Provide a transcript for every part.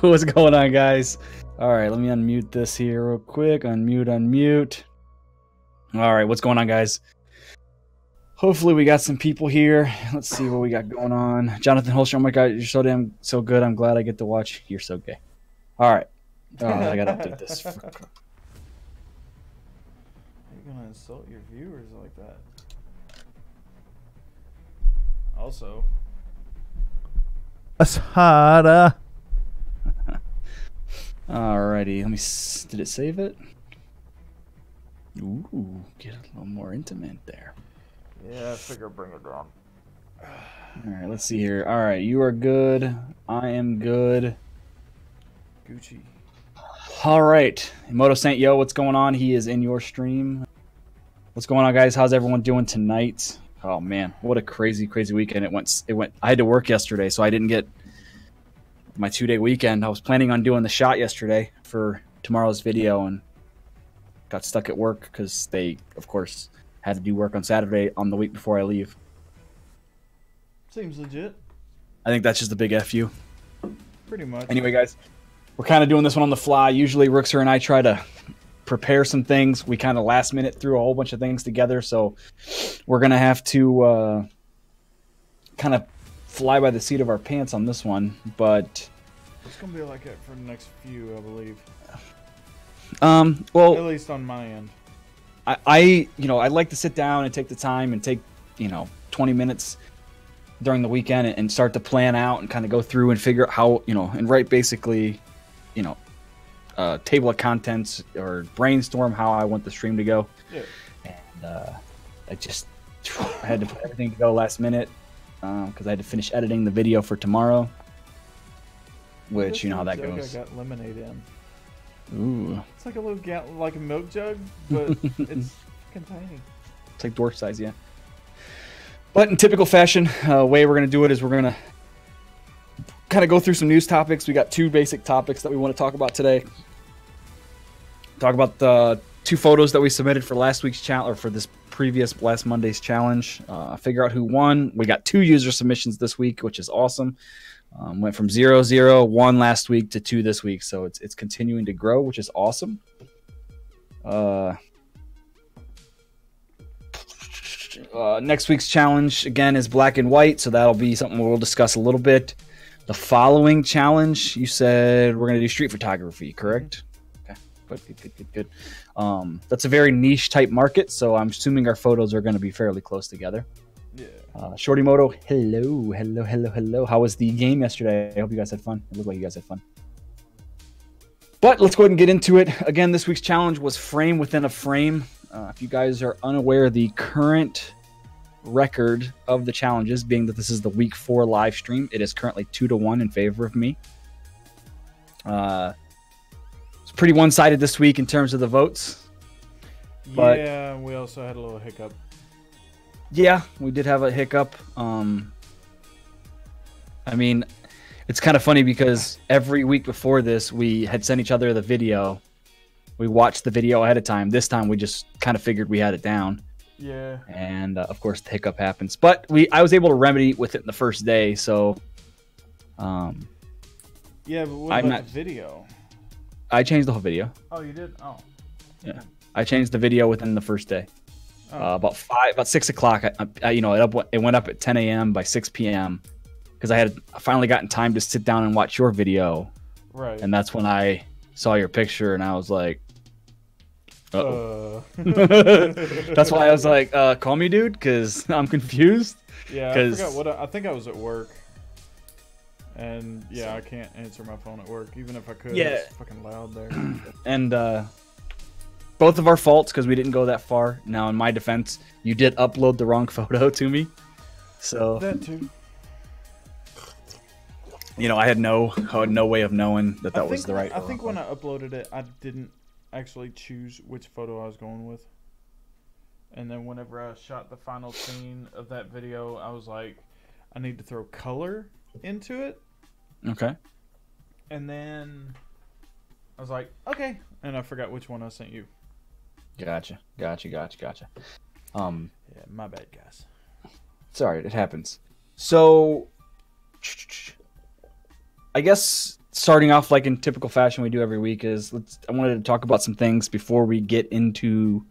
What's going on, guys? All right, let me unmute this here real quick. Unmute. All right, what's going on, guys? Hopefully we got some people here. Let's see what we got going on. Jonathan Holstrom, oh my God, you're so good. I'm glad I get to watch. You're so gay. All right. Oh, I got to update this. Are you going to insult your viewers like that? Also. Asada. Alrighty, let me. Did it save it? Ooh, get a little more intimate there. Yeah, I figure bring it down. Alright, let's see here. Alright, you are good. I am good. Gucci. Alright, Moto Saint Yo, what's going on? He is in your stream. What's going on, guys? How's everyone doing tonight? Oh man, what a crazy weekend it went. I had to work yesterday, so I didn't get my 2-day weekend. I was planning on doing the shot yesterday for tomorrow's video and got stuck at work because they, of course, had to do work on Saturday on the week before I leave. Seems legit. I think that's just a big F you. Pretty much. Anyway, guys, we're kind of doing this one on the fly. Usually Rookzer and I try to prepare some things. We kind of last minute threw a whole bunch of things together, so we're going to have to kind of fly by the seat of our pants on this one, but it's gonna be like it for the next few, I believe. Well, at least on my end. I'd like to sit down and take the time and take 20 minutes during the weekend and start to plan out and kind of go through and figure out how and write basically table of contents or brainstorm how I want the stream to go. Yeah. And I had to put everything to go last minute. Because I had to finish editing the video for tomorrow, which you know how that goes. I got lemonade in. Ooh, it's like a little like a milk jug, but it's fucking tiny. It's like dwarf size, yeah. But in typical fashion, way we're gonna do it is we're gonna kind of go through some news topics. We got 2 basic topics that we want to talk about today. Talk about the 2 photos that we submitted for last week's challenge, or for this previous last Monday's challenge. Figure out who won. We got 2 user submissions this week, which is awesome. Went from 0, 1 last week to 2 this week, so it's continuing to grow, which is awesome. Next week's challenge again is black and white, so that'll be something we'll discuss a little bit. The following challenge, you said we're gonna do street photography, correct? Good. That's a very niche type market, so I'm assuming our photos are going to be fairly close together. Yeah. Shorty Moto, hello. How was the game yesterday? I hope you guys had fun. It looked like you guys had fun. But let's go ahead and get into it. Again, this week's challenge was frame within a frame. If you guys are unaware, the current record of the challenges, being that this is the week 4 live stream, it is currently 2-1 in favor of me. Pretty one-sided this week in terms of the votes. But yeah, we also had a little hiccup. Yeah, we did have a hiccup. I mean, it's kind of funny because every week before this, we had sent each other the video. We watched the video ahead of time. This time, we just kind of figured we had it down. Yeah. And, of course, the hiccup happens. But I was able to remedy with it in the first day, so... yeah, but what about the video? I changed the whole video. Oh, you did? Oh. Yeah. I changed the video within the first day. Oh. About 6 o'clock, it went up at 10 a.m. by 6 p.m. because I finally gotten time to sit down and watch your video. Right. And that's when I saw your picture and I was like, uh-oh. That's why I was like, call me, dude, because I'm confused. Yeah, I forgot I think I was at work. And yeah, I can't answer my phone at work, even if I could. Yeah, it's fucking loud there. And both of our faults because we didn't go that far. Now, in my defense, you did upload the wrong photo to me, so that too. I had no way of knowing that was the right. I think when I uploaded it, I didn't actually choose which photo I was going with. And then whenever I shot the final scene of that video, I was like, I need to throw color into it. Okay. And then I was like, okay. And I forgot which one I sent you. Gotcha. Yeah, my bad, guys. It's alright, it happens. So I guess starting off like in typical fashion we do every week is I wanted to talk about some things before we get into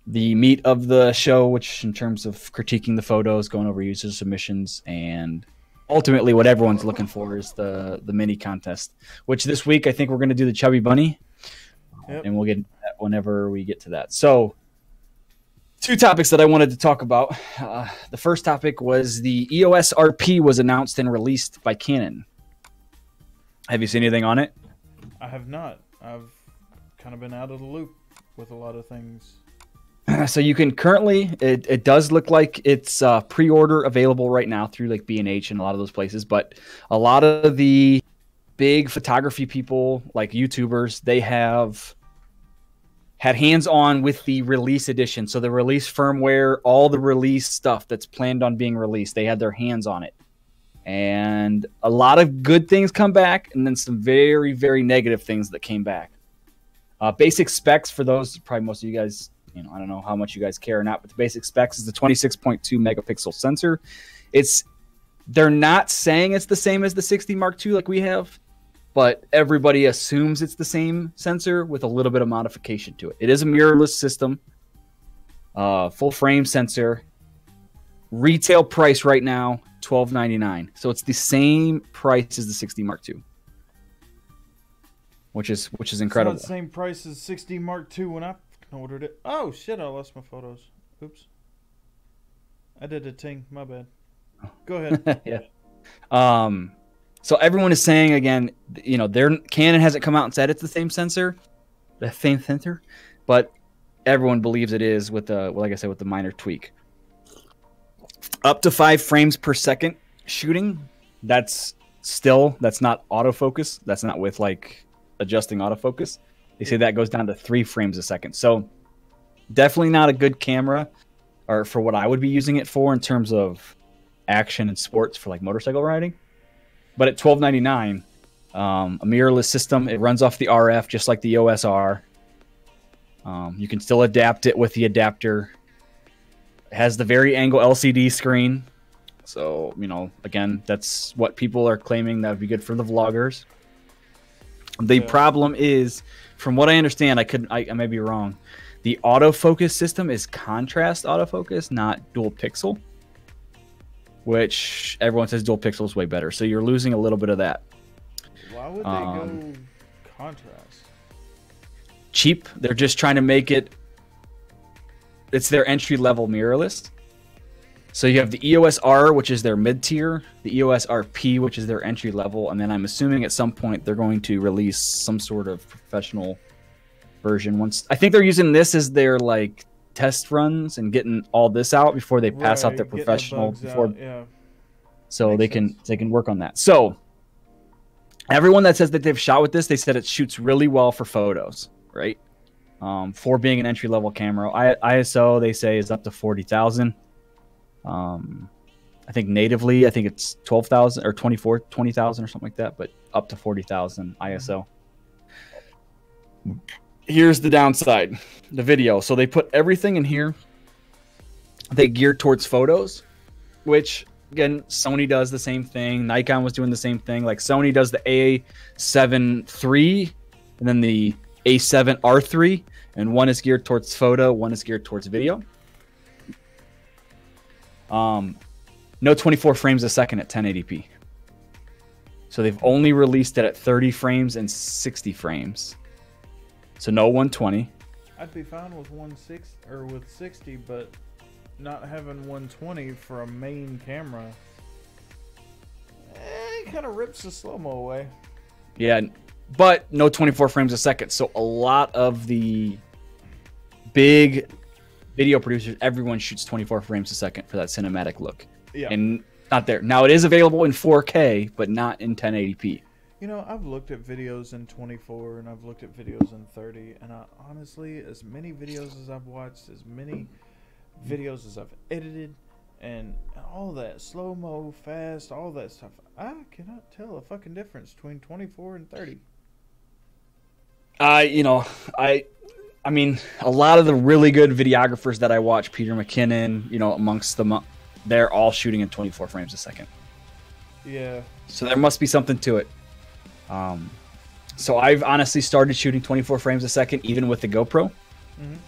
the meat of the show, which in terms of critiquing the photos, going over user submissions, and ultimately what everyone's looking for is the mini contest, which this week I think we're going to do the Chubby Bunny. Yep. And we'll get into that whenever we get to that. So 2 topics that I wanted to talk about. The first topic was the EOS RP was announced and released by Canon. Have you seen anything on it? I have not. I've kind of been out of the loop with a lot of things. So you can currently, it does look like it's pre-order available right now through like B&H and a lot of those places, but a lot of the big photography people, like YouTubers, they have had hands-on with the release edition. So the release firmware, all the release stuff that's planned on being released, they had their hands on it. And a lot of good things come back, and then some very, very negative things that came back. Basic specs for those, probably most of you guys, I don't know how much you guys care or not, but the basic specs is the 26.2 megapixel sensor. They're not saying it's the same as the 60 Mark II like we have, but everybody assumes it's the same sensor with a little bit of modification to it. It is a mirrorless system, full frame sensor. Retail price right now, $12.99. So it's the same price as the 60 Mark II, which is incredible. It's not the same price as 60 Mark II when I ordered it. Oh shit! I lost my photos. Oops. I did a ting. My bad. Go ahead. Yeah. So everyone is saying again, Canon hasn't come out and said it's the same sensor, but everyone believes it is with like I said, with the minor tweak. Up to 5 frames per second shooting. That's not autofocus. That's not with like adjusting autofocus. They say that goes down to 3 frames a second. So definitely not a good camera, or for what I would be using it for in terms of action and sports for like motorcycle riding. But at $12.99, a mirrorless system, it runs off the RF just like the EOS R. You can still adapt it with the adapter. It has the very angle LCD screen. So, again, that's what people are claiming that would be good for the vloggers. The problem is, from what I understand, I may be wrong, the autofocus system is contrast autofocus, not dual pixel, which everyone says dual pixel is way better. So you're losing a little bit of that. Why would they go contrast? Cheap. They're just trying to make it. It's their entry-level mirrorless. So you have the EOS R, which is their mid-tier, the EOS RP, which is their entry-level, and then I'm assuming at some point they're going to release some sort of professional version. I think they're using this as their like test runs and getting all this out before they pass out their professional. So they can work on that. So everyone that says that they've shot with this, they said it shoots really well for photos, right? For being an entry-level camera. ISO, they say, is up to 40,000. I think natively, it's 12,000 or 20,000 or something like that, but up to 40,000 ISO. Here's the downside, the video. So they put everything in here. They gear towards photos, which again, Sony does the same thing. Nikon was doing the same thing. Like Sony does the A7 III and then the A7 R3, and one is geared towards photo, one is geared towards video. No 24 frames a second at 1080p. So they've only released it at 30 frames and 60 frames. So no 120. I'd be fine with 160 or with 60, but not having 120 for a main camera, it kind of rips the slow-mo away. Yeah, but no 24 frames a second. So a lot of the big video producers, everyone shoots 24 frames a second for that cinematic look. Yeah. And not there. Now it is available in 4K, but not in 1080p. I've looked at videos in 24 and I've looked at videos in 30, and I honestly, as many videos as I've watched, as many videos as I've edited, and all that slow-mo, fast, all that stuff, I cannot tell a fucking difference between 24 and 30. I mean, a lot of the really good videographers that I watch, Peter McKinnon, amongst them, they're all shooting at 24 frames a second. Yeah. So there must be something to it. So I've honestly started shooting 24 frames a second, even with the GoPro.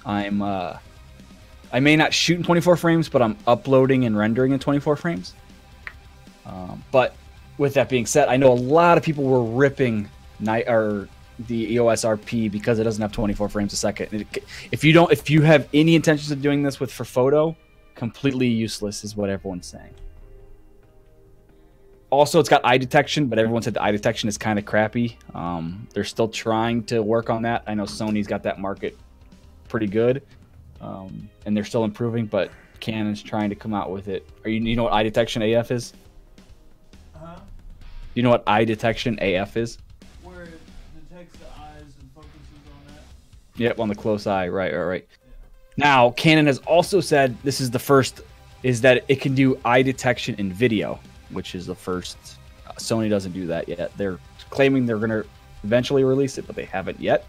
I may not shoot in 24 frames, but I'm uploading and rendering in 24 frames. But with that being said, I know a lot of people were ripping the EOS RP because it doesn't have 24 frames a second. If you have any intentions of doing this for photo, completely useless is what everyone's saying. Also, it's got eye detection, but everyone said the eye detection is kind of crappy. They're still trying to work on that. I know Sony's got that market pretty good, and they're still improving, but Canon's trying to come out with it. You know what eye detection AF is? Huh? You know what eye detection AF is? Where it detects the eyes and focuses on that? Yep, on the close eye. Right. Yeah. Now, Canon has also said this is the first, is that it can do eye detection in video, which is the first. Sony doesn't do that yet. They're claiming they're going to eventually release it, but they haven't yet.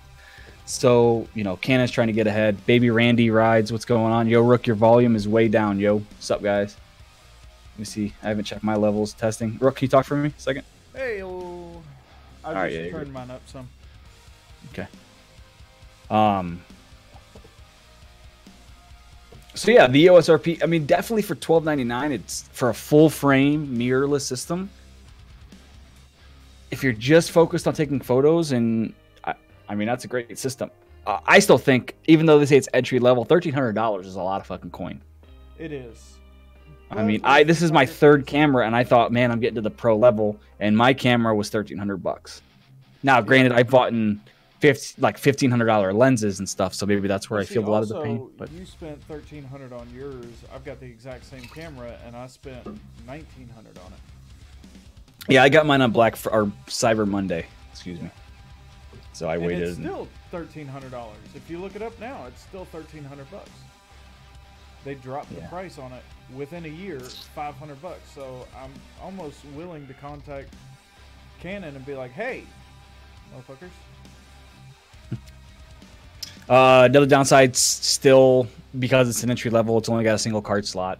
So, you know, Canon's trying to get ahead. Baby Randy rides. What's going on? Yo, Rook, your volume is way down, yo. What's up, guys? Let me see. I haven't checked my levels. Testing. Rook, can you talk for me a second? Hey, I just turned mine up some. Okay. So yeah, the EOS RP, I mean, definitely for $12.99, it's for a full frame mirrorless system. If you're just focused on taking photos, and I mean, that's a great system. I still think, even though they say it's entry level, $1,300 is a lot of fucking coin. It is. I mean, this is my third camera, and I thought, man, I'm getting to the pro level, and my camera was $1,300. Now, granted, I bought in $1,500 lenses and stuff, so maybe that's where I feel a lot of the pain. But you spent $1,300 on yours. I've got the exact same camera, and I spent $1,900 on it. Yeah, I got mine on Cyber Monday. Excuse me. So I waited. It's still $1,300. If you look it up now, it's still $1,300. They dropped the price on it within a year, $500. So I'm almost willing to contact Canon and be like, "Hey, motherfuckers." Another downside, still, because it's an entry level, it's only got a single card slot.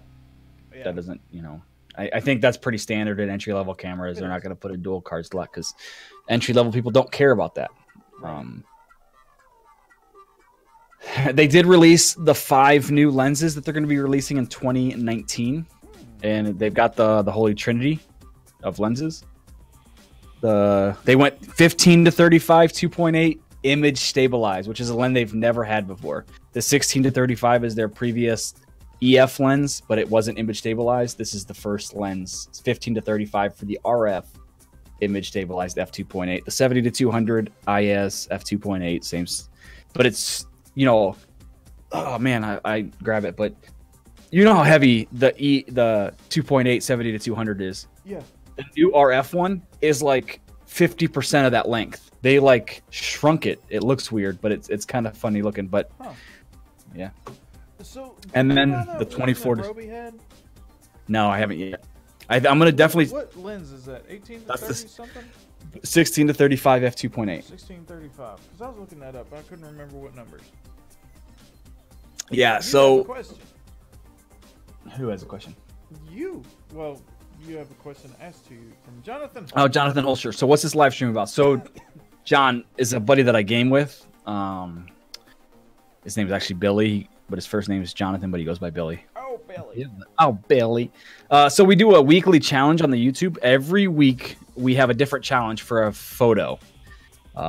Yeah. That doesn't, you know, I think that's pretty standard in entry level cameras. They're not going to put a dual card slot because entry level people don't care about that. Right. They did release the 5 new lenses that they're going to be releasing in 2019, and they've got the Holy Trinity of lenses. They went 15 to 35 2.8 image stabilized, which is a lens they've never had before. The 16 to 35 is their previous EF lens, but it wasn't image stabilized. This is the first lens. It's 15 to 35 for the RF image stabilized f2.8. The 70 to 200 IS f2.8, same, but it's, you know, oh man, I grab it, but you know how heavy the 2.8 70 to 200 is. Yeah. The new RF one is like 50% of that length. They like shrunk it. It looks weird, but it's kind of funny looking. But yeah. So and then the 24. No, I haven't yet. I'm gonna definitely. What lens is that? 18 to 30 something? 16 to 35 f2.8. 1635. Because I was looking that up, but I couldn't remember what numbers. Yeah. So. Who has a question? You. Well, you have a question asked to you from Jonathan. Oh, Jonathan Holscher. So what's this live stream about? So John is a buddy that I game with. His name is actually Billy, but his first name is Jonathan, but he goes by Billy. Oh, Billy. Oh, Billy. So we do a weekly challenge on the YouTube. Every week we have a different challenge for a photo.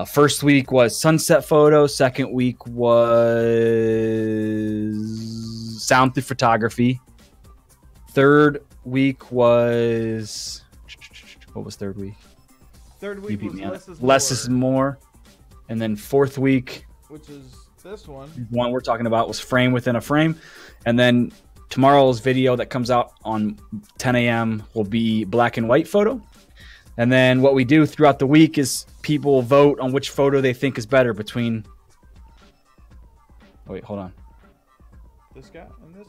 First week was sunset photo. Second week was sound through photography. Third week was, what was third week? Third week was less is more. And then fourth week, which is this one we're talking about, was frame within a frame. And then tomorrow's video that comes out on 10 a.m. will be black and white photo. And then what we do throughout the week is people vote on which photo they think is better between. Oh, wait, hold on. This guy and this?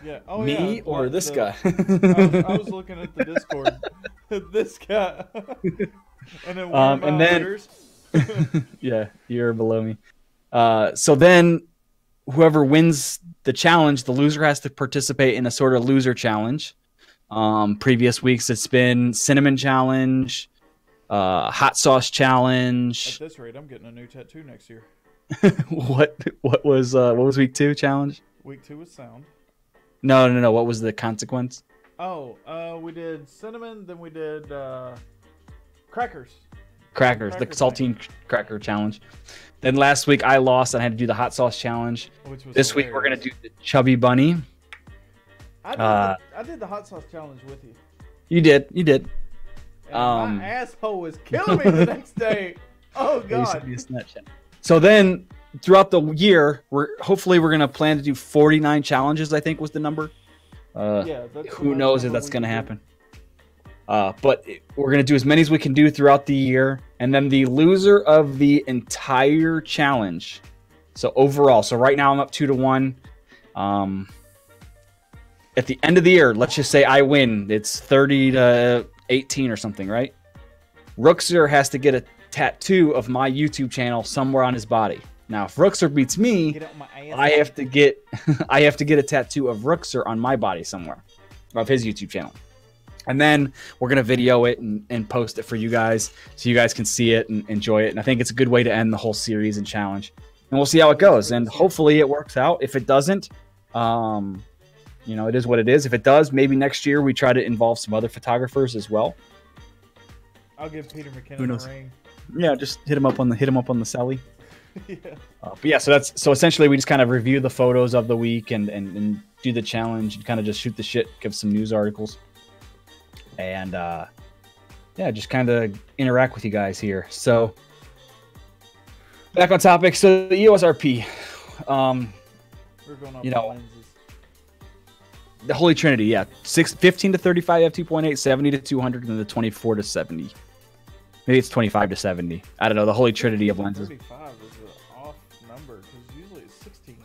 Yeah. Oh, me yeah. or this guy? I was looking at the Discord. This guy. And then yeah, you're below me. So then whoever wins the challenge, the loser has to participate in a sort of loser challenge. Previous weeks it's been cinnamon challenge, hot sauce challenge. At this rate, I'm getting a new tattoo next year. what was week 2 challenge? Week 2 was sound. No. What was the consequence? Oh, we did cinnamon, then we did crackers. Crackers, the saltine cracker challenge. Then last week I lost and I had to do the hot sauce challenge. This week we're gonna do the Chubby Bunny. I did the hot sauce challenge with you. You did. And my asshole was killing me the next day. Oh god. So then throughout the year, we're gonna plan to do 49 challenges. I think was the number. Who knows if that's gonna happen? But we're going to do as many as we can do throughout the year. And then the loser of the entire challenge. So overall, so right now I'm up 2-1. At the end of the year, let's just say I win. It's 30-18 or something, right? Rookzer has to get a tattoo of my YouTube channel somewhere on his body. Now, if Rookzer beats me, I have to get a tattoo of Rookzer on my body somewhere, of his YouTube channel. And then we're going to video it and post it for you guys so you guys can see it and enjoy it. And I think it's a good way to end the whole series and challenge. And we'll see how it goes. And hopefully it works out. If it doesn't, it is what it is. If it does, maybe next year we try to involve some other photographers as well. I'll give Peter McKinnon a ring. Yeah, just hit him up on the celly. Yeah. But yeah, so essentially we just kind of review the photos of the week and do the challenge and kind of just shoot the shit, give some news articles. And just kind of interact with you guys here. So back on topic. So the EOS RP, we're going off lenses. The Holy Trinity, 15 to 35 f2.8, 70 to 200, and then the 24 to 70. Maybe it's 25 to 70. I don't know. The Holy Trinity of lenses. 35 is an off number because usually it's 16.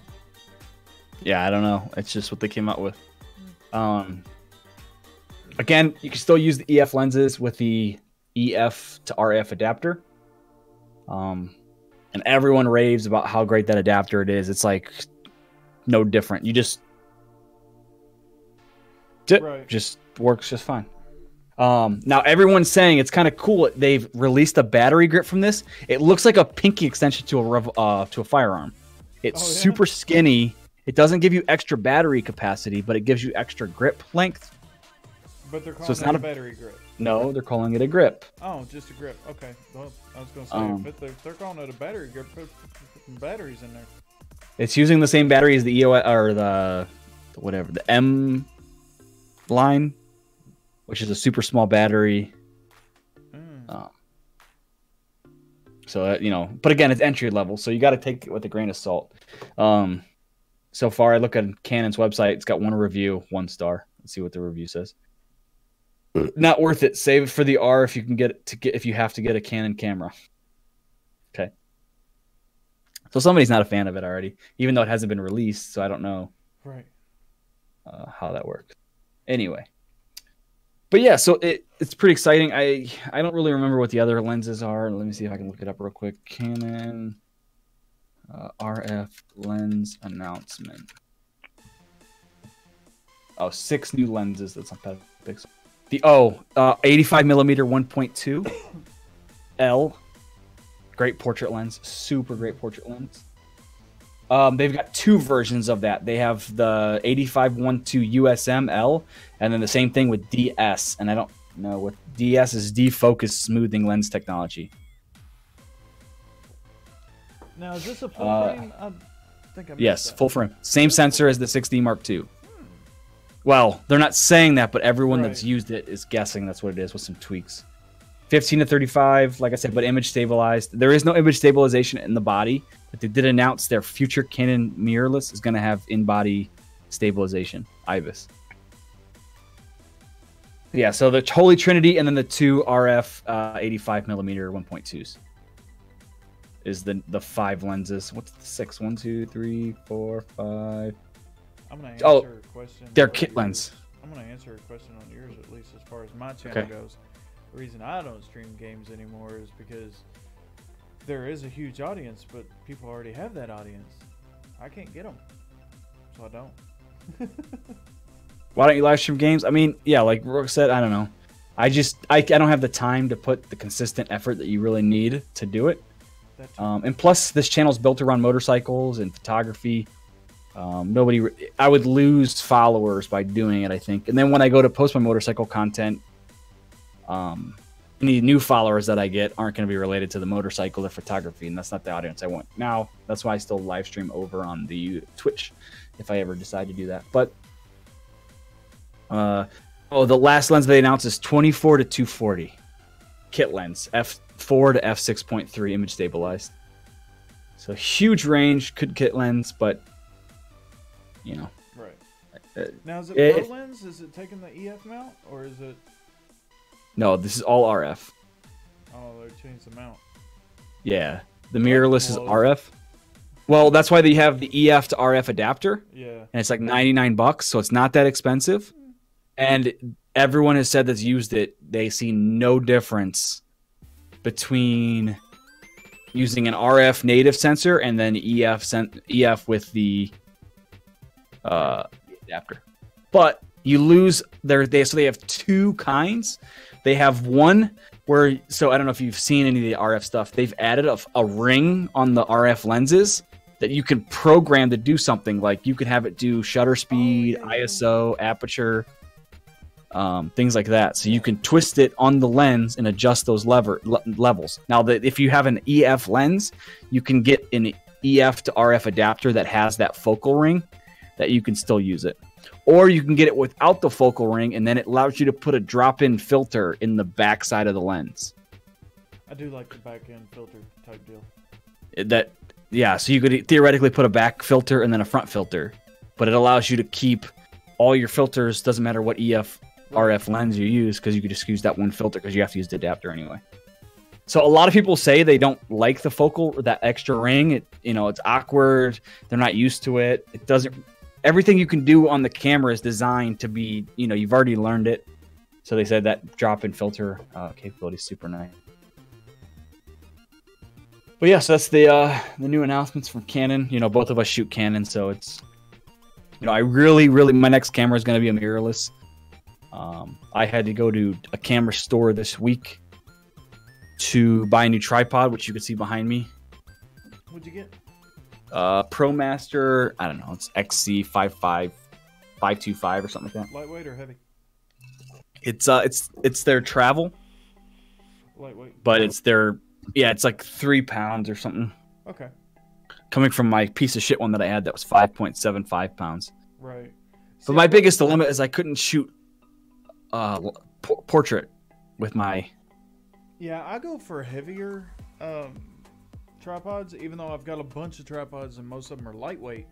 Yeah, I don't know. It's just what they came out with. Again, you can still use the EF lenses with the EF to RF adapter. And everyone raves about how great that adapter it is. It's like no different. You just works just fine. Now everyone's saying it's kind of cool. They've released a battery grip from this. It looks like a pinky extension to a firearm. It's super skinny. It doesn't give you extra battery capacity, but it gives you extra grip length. But they're calling it a battery grip. No, they're calling it a grip. Oh, just a grip. Okay. Well, I was going to say, if they're calling it a battery grip, put some batteries in there. It's using the same battery as the EOS or the M line, which is a super small battery. But again, it's entry level, so you got to take it with a grain of salt. So far, I look at Canon's website. It's got 1 review, 1 star. Let's see what the review says. Not worth it. Save it for the R if you can if you have to get a Canon camera. Okay. So somebody's not a fan of it already, even though it hasn't been released. So I don't know how that works. Anyway, but yeah, so it's pretty exciting. I don't really remember what the other lenses are. Let me see if I can look it up real quick. Canon RF lens announcement. 6 new lenses. That's not bad. The 85 millimeter 1.2 L, great portrait lens, super great portrait lens. They've got 2 versions of that. They have the 85-1.2 USM L, and then the same thing with DS. And I don't know what DS is. Defocus smoothing lens technology. Now is this a full frame? I think I yes, full frame. Same sensor as the 6D Mark II. Well, they're not saying that, but everyone that's used it is guessing that's what it is with some tweaks. 15 to 35, like I said, but image stabilized. There is no image stabilization in the body, but they did announce their future Canon mirrorless is going to have in-body stabilization, IBIS. Yeah, so the Holy Trinity and then the 2 RF 85 millimeter 1.2s is the 5 lenses. What's the 6? 1, 2, 3, 4, 5. I'm going to answer a question. They're kit lens. I'm going to answer a question on yours, at least as far as my channel goes. The reason I don't stream games anymore is because there is a huge audience, but people already have that audience. I can't get them, so I don't. Why don't you live stream games? I mean, yeah, like Rook said, I don't know. I don't have the time to put the consistent effort that you really need to do it. And plus, this channel's built around motorcycles and photography. I would lose followers by doing it, I think. And then when I go to post my motorcycle content, any new followers that I get aren't going to be related to the motorcycle or photography, and that's not the audience I want. Now, that's why I still live stream over on the Twitch if I ever decide to do that. But the last lens they announced is 24 to 240 kit lens, f4 to f6.3 image stabilized. So huge range, could kit lens, but you know. Right. Now is it pro lens? Is it taking the EF mount, or is it? No, this is all RF. Oh, they changed the mount. Yeah, the mirrorless is RF. Well, that's why they have the EF to RF adapter. Yeah. And it's like $99, so it's not that expensive. And everyone has said that's used it, they see no difference between using an RF native sensor and then EF with the adapter. But you lose so they have two kinds. They have one where, so I don't know if you've seen any of the RF stuff. They've added a ring on the RF lenses that you can program to do something. Like you can have it do shutter speed, ISO, aperture, things like that. So you can twist it on the lens and adjust those levels. Now, if you have an EF lens, you can get an EF to RF adapter that has that focal ring that you can still use it. Or you can get it without the focal ring, and then it allows you to put a drop-in filter in the back side of the lens. I do like the back-end filter type deal. So you could theoretically put a back filter and then a front filter, but it allows you to keep all your filters, doesn't matter what EF RF lens you use, because you could just use that one filter because you have to use the adapter anyway. So a lot of people say they don't like the focal, that extra ring. It's awkward. They're not used to it. It doesn't. Everything you can do on the camera is designed to be, you've already learned it. So they said that drop-in filter capability is super nice. But yeah, so that's the new announcements from Canon. Both of us shoot Canon, so it's, I really, my next camera is going to be a mirrorless. I had to go to a camera store this week to buy a new tripod, which you can see behind me. What'd you get? ProMaster, I don't know, it's XC52525 or something like that. Lightweight or heavy? It's their travel. Lightweight. But it's like 3 pounds or something. Okay. Coming from my piece of shit one that I had that was 5.75 pounds. Right. But my biggest dilemma is I couldn't shoot portrait with my. Yeah, I go for heavier tripods, even though I've got a bunch of tripods and most of them are lightweight.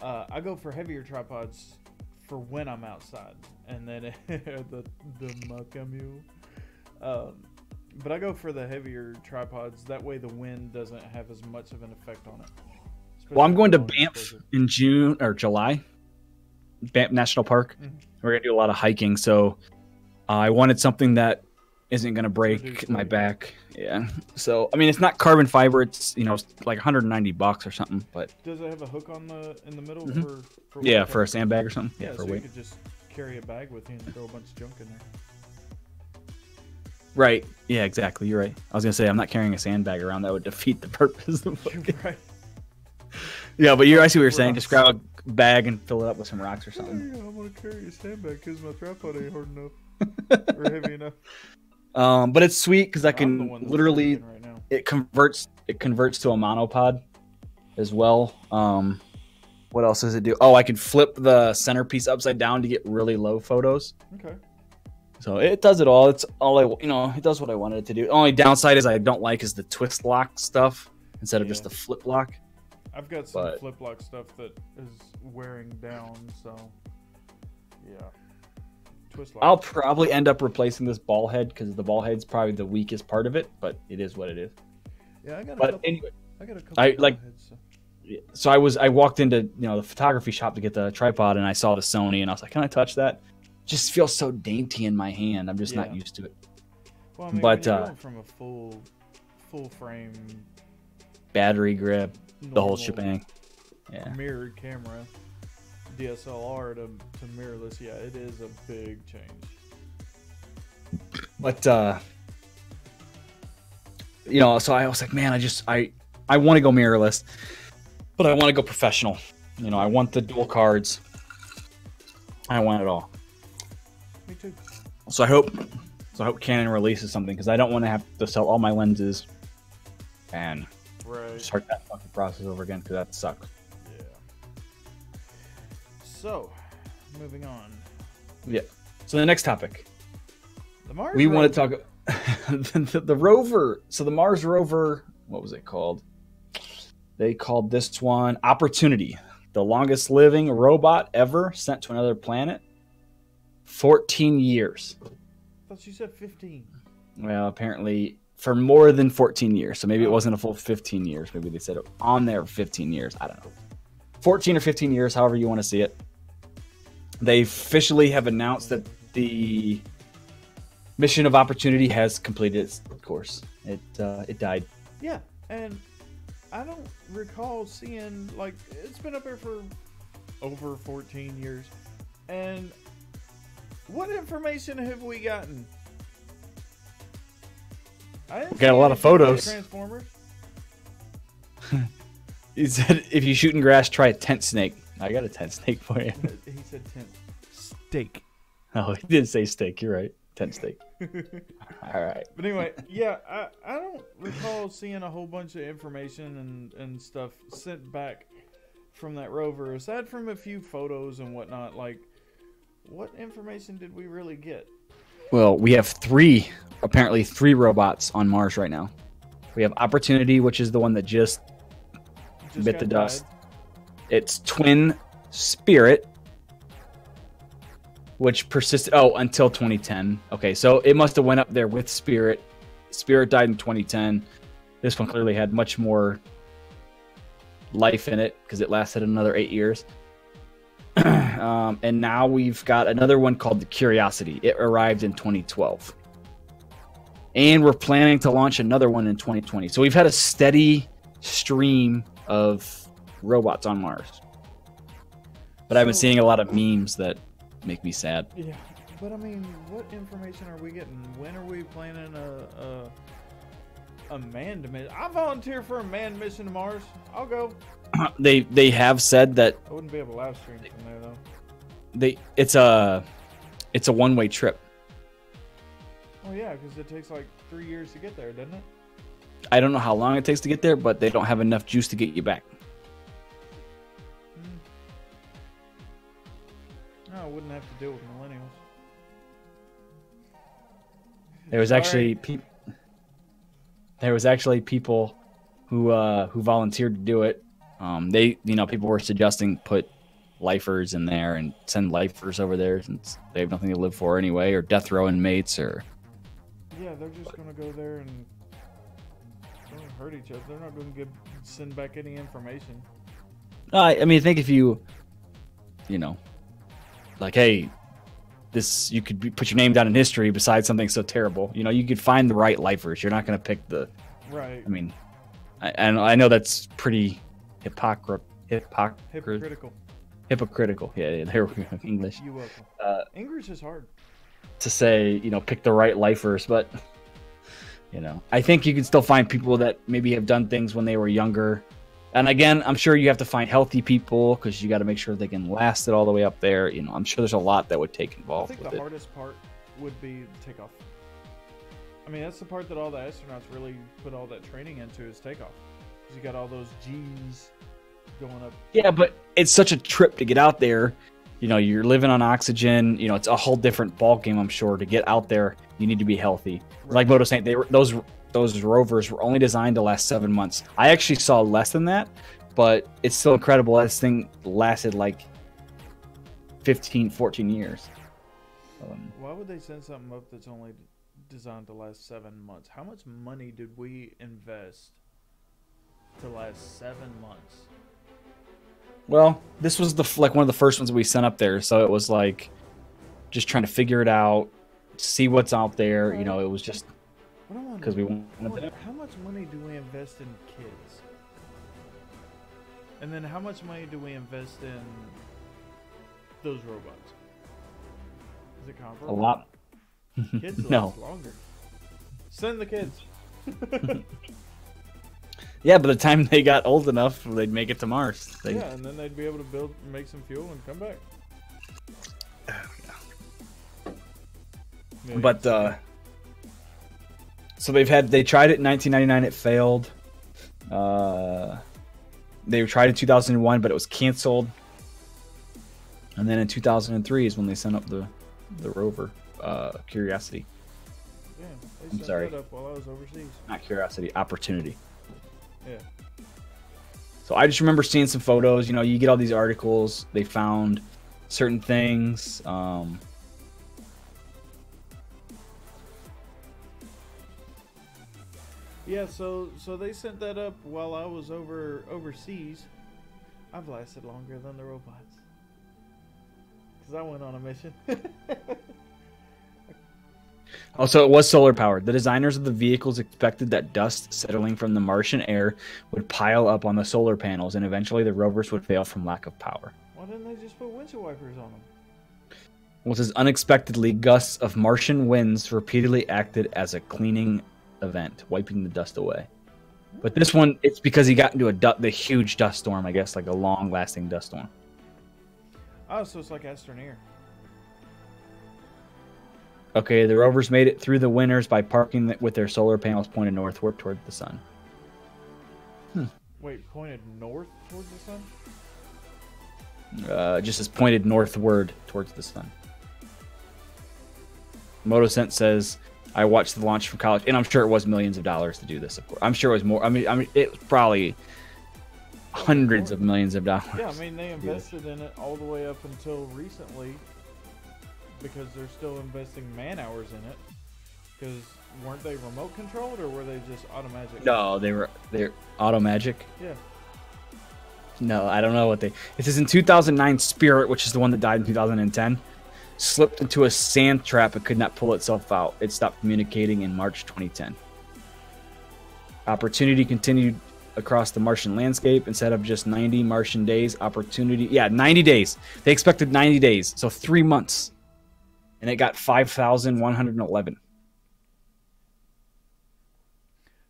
I go for heavier tripods for when I'm outside, and then the Macamule. But I go for the heavier tripods. That way, the wind doesn't have as much of an effect on it. Well, I'm going to Banff in June or July. Banff National Park. Mm-hmm. We're gonna do a lot of hiking, so I wanted something that isn't gonna break my back. Yeah. So I mean, it's not carbon fiber. It's it's like $190 or something. But does it have a hook in the middle mm-hmm. for yeah, for a sandbag or something? Yeah, for so weight. you could just carry a bag with you and throw a bunch of junk in there. Right. Yeah, exactly. You're right. I was gonna say I'm not carrying a sandbag around. That would defeat the purpose of it. Right. Yeah, but I see what you're saying. Just grab a bag and fill it up with some rocks or something. Yeah, I'm gonna carry a sandbag because my tripod ain't hard enough or heavy enough. But it's sweet because I can literally right now. it converts to a monopod as well. What else does it do? Oh, I can flip the centerpiece upside down to get really low photos. Okay. So it does it all. It's all it does what I wanted it to do. The only downside is I don't like is the twist lock stuff instead of just the flip lock. I've got some flip lock stuff that is wearing down, so yeah. Twist lock. I'll probably end up replacing this ball head because the ball head's probably the weakest part of it, but it is what it is. Yeah, I got a couple. Anyway, I got a couple heads. So I walked into the photography shop to get the tripod and I saw the Sony and I was like, can I touch that? Just feels so dainty in my hand. I'm just not used to it. Well, I mean, when you're going from a full frame battery grip, the whole shebang. Yeah. Mirrored camera. DSLR to mirrorless, yeah, it is a big change. But you know, so I was like, man, I want to go mirrorless, but I want to go professional. You know, I want the dual cards. I want it all. Me too. So I hope Canon releases something, because I don't want to have to sell all my lenses and start that fucking process over again, because that sucks. Yeah. So, moving on. Yeah. So the next topic. The Mars we Rover. want to talk the rover. So the Mars Rover, what was it called? They called this one Opportunity, the longest living robot ever sent to another planet. 14 years. I thought you said 15. Well, apparently for more than 14 years. So maybe it wasn't a full 15 years. Maybe they said it on there for 15 years. I don't know. 14 or 15 years, however you want to see it. They officially have announced that the mission of Opportunity has completed its course. It died. Yeah, and I don't recall seeing, like, it's been up there for over 14 years. And what information have we gotten? I didn't Got a lot of photos. Transformers. He said, if you shoot in grass, try a tent snake. I got a tent snake for you. He said tent steak. Oh, he did say steak. You're right. Tent steak. All right. But anyway, yeah, I don't recall seeing a whole bunch of information and stuff sent back from that rover. Aside from a few photos and whatnot, like, what information did we really get? Well, we have apparently three robots on Mars right now. We have Opportunity, which is the one that just bit the dust. It's twin Spirit, which persisted until 2010. Okay, so it must have went up there with Spirit. Spirit died in 2010. This one clearly had much more life in it because it lasted another 8 years. And now we've got another one called the Curiosity. It arrived in 2012. And we're planning to launch another one in 2020. So we've had a steady stream of robots on Mars. But I've been seeing a lot of memes that make me sad. Yeah, but I mean, what information are we getting? When are we planning a manned mission? I volunteer for a manned mission to Mars. I'll go. They have said that I wouldn't be able to live stream from there though. It's a one-way trip. Oh yeah, because it takes like 3 years to get there, doesn't it? I don't know how long it takes to get there, but they don't have enough juice to get you back. No, I wouldn't have to deal with millennials. There was actually people who volunteered to do it. People were suggesting put lifers in there and send lifers over there since they have nothing to live for anyway, or death row inmates, or yeah, they're just gonna go there and hurt each other. They're not gonna send back any information. I mean, I think if you like, hey, this, you could put your name down in history besides something so terrible. You know, you could find the right lifers. You're not going to pick the right. I mean, I know that's pretty hypocritical. Hypocritical. Yeah, there we go. English. You're welcome. English is hard to say. Pick the right lifers, but I think you can still find people that maybe have done things when they were younger. And again, I'm sure you have to find healthy people because you got to make sure they can last it all the way up there. I'm sure there's a lot that would take involved. I think the hardest part would be takeoff. I mean, that's the part that all the astronauts really put all that training into is takeoff. Because you got all those G's going up. Yeah, but it's such a trip to get out there. You're living on oxygen. It's a whole different ballgame, I'm sure. To get out there, you need to be healthy. Right. Like Moto's saying, those rovers were only designed to last 7 months. I actually saw less than that, but it's still incredible. This thing lasted like 15, 14 years. Why would they send something up that's only designed to last 7 months? How much money did we invest to last 7 months? Well, this was one of the first ones we sent up there, so it was like just trying to figure it out, see what's out there. Right. It was just because we wanted to. How much money do we invest in kids? And then how much money do we invest in those robots? Is it A comparable? lot. Kids No. last longer. Send the kids. Yeah, by the time they got old enough, they'd make it to Mars. Yeah, and then they'd be able to make some fuel and come back. Yeah, But so they tried it in 1999, it failed. They tried in 2001, but it was canceled. And then in 2003 is when they sent up the rover, Curiosity. Yeah, they I'm sent sorry. that up while I was overseas. Not Curiosity, Opportunity. Yeah. So I just remember seeing some photos. You know, you get all these articles. They found certain things. Yeah, so they sent that up while I was overseas. I've lasted longer than the robots. Because I went on a mission. Also, it was solar powered. The designers of the vehicles expected that dust settling from the Martian air would pile up on the solar panels, and eventually the rovers would fail from lack of power. Why didn't they just put windshield wipers on them? Well, it says unexpectedly, gusts of Martian winds repeatedly acted as a cleaning event, wiping the dust away. But this one, it's because he got into the huge dust storm, I guess, like a long-lasting dust storm. Oh, so it's like Astroneer. Okay, the rovers made it through the winters by parking with their solar panels pointed northward toward the sun. Wait, pointed north towards the sun? Just as pointed northward towards the sun. MotoSense says, I watched the launch from college, and I'm sure it was millions of dollars to do this, of course. I'm sure it was more. I mean, it was probably hundreds of millions of dollars. Yeah, I mean, they invested in it all the way up until recently because they're still investing man hours in it. Because weren't they remote controlled or were they just automatic? No, they're automagic. Yeah. No, I don't know what they. It says in 2009, Spirit, which is the one that died in 2010, slipped into a sand trap and could not pull itself out. It stopped communicating in March 2010. Opportunity continued across the Martian landscape instead of just 90 Martian days. Opportunity, 90 days. They expected 90 days, so 3 months, and it got 5,111.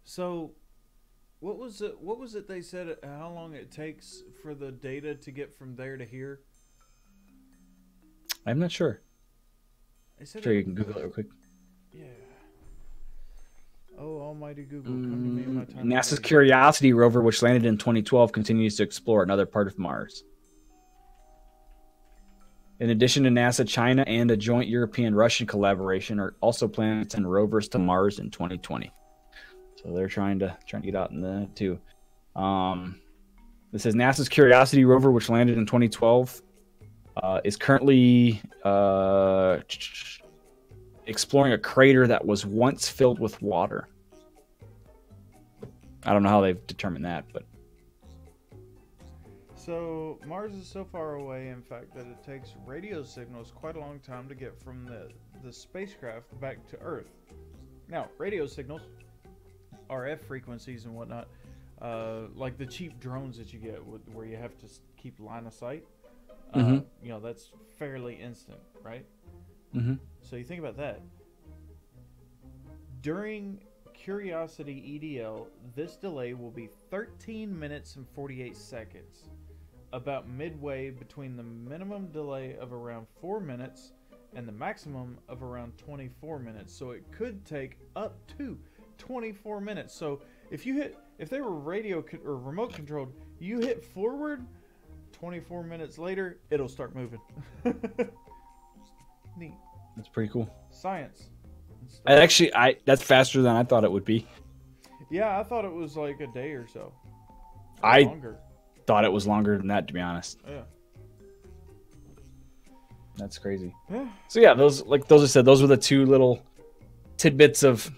So, what was it they said? How long it takes for the data to get from there to here? I'm not sure. Said Sure, you can Google it real quick. Yeah. Oh, almighty Google, come to me in my time. NASA's Curiosity rover, which landed in 2012, continues to explore another part of Mars. In addition to NASA, China and a joint European-Russian collaboration are also planning to send rovers to Mars in 2020. So they're trying to get out in that too. This says NASA's Curiosity rover, which landed in 2012, is currently exploring a crater that was once filled with water. I don't know how they've determined that, but so Mars is so far away, in fact, that it takes radio signals quite a long time to get from the spacecraft back to Earth. Now, radio signals, RF frequencies and whatnot, like the cheap drones that you get where you have to keep line of sight. You know, that's fairly instant, right? So you think about that. During Curiosity EDL, this delay will be 13 minutes and 48 seconds, about midway between the minimum delay of around 4 minutes and the maximum of around 24 minutes. So it could take up to 24 minutes. So if they were radio or remote controlled, you hit forward, 24 minutes later, it'll start moving. Neat. that's pretty cool. Science. That's faster than I thought it would be. Yeah, I thought it was like a day or so. I longer. thought it was longer than that, to be honest. Yeah. That's crazy. Yeah. So yeah, those I said, those were the two little tidbits of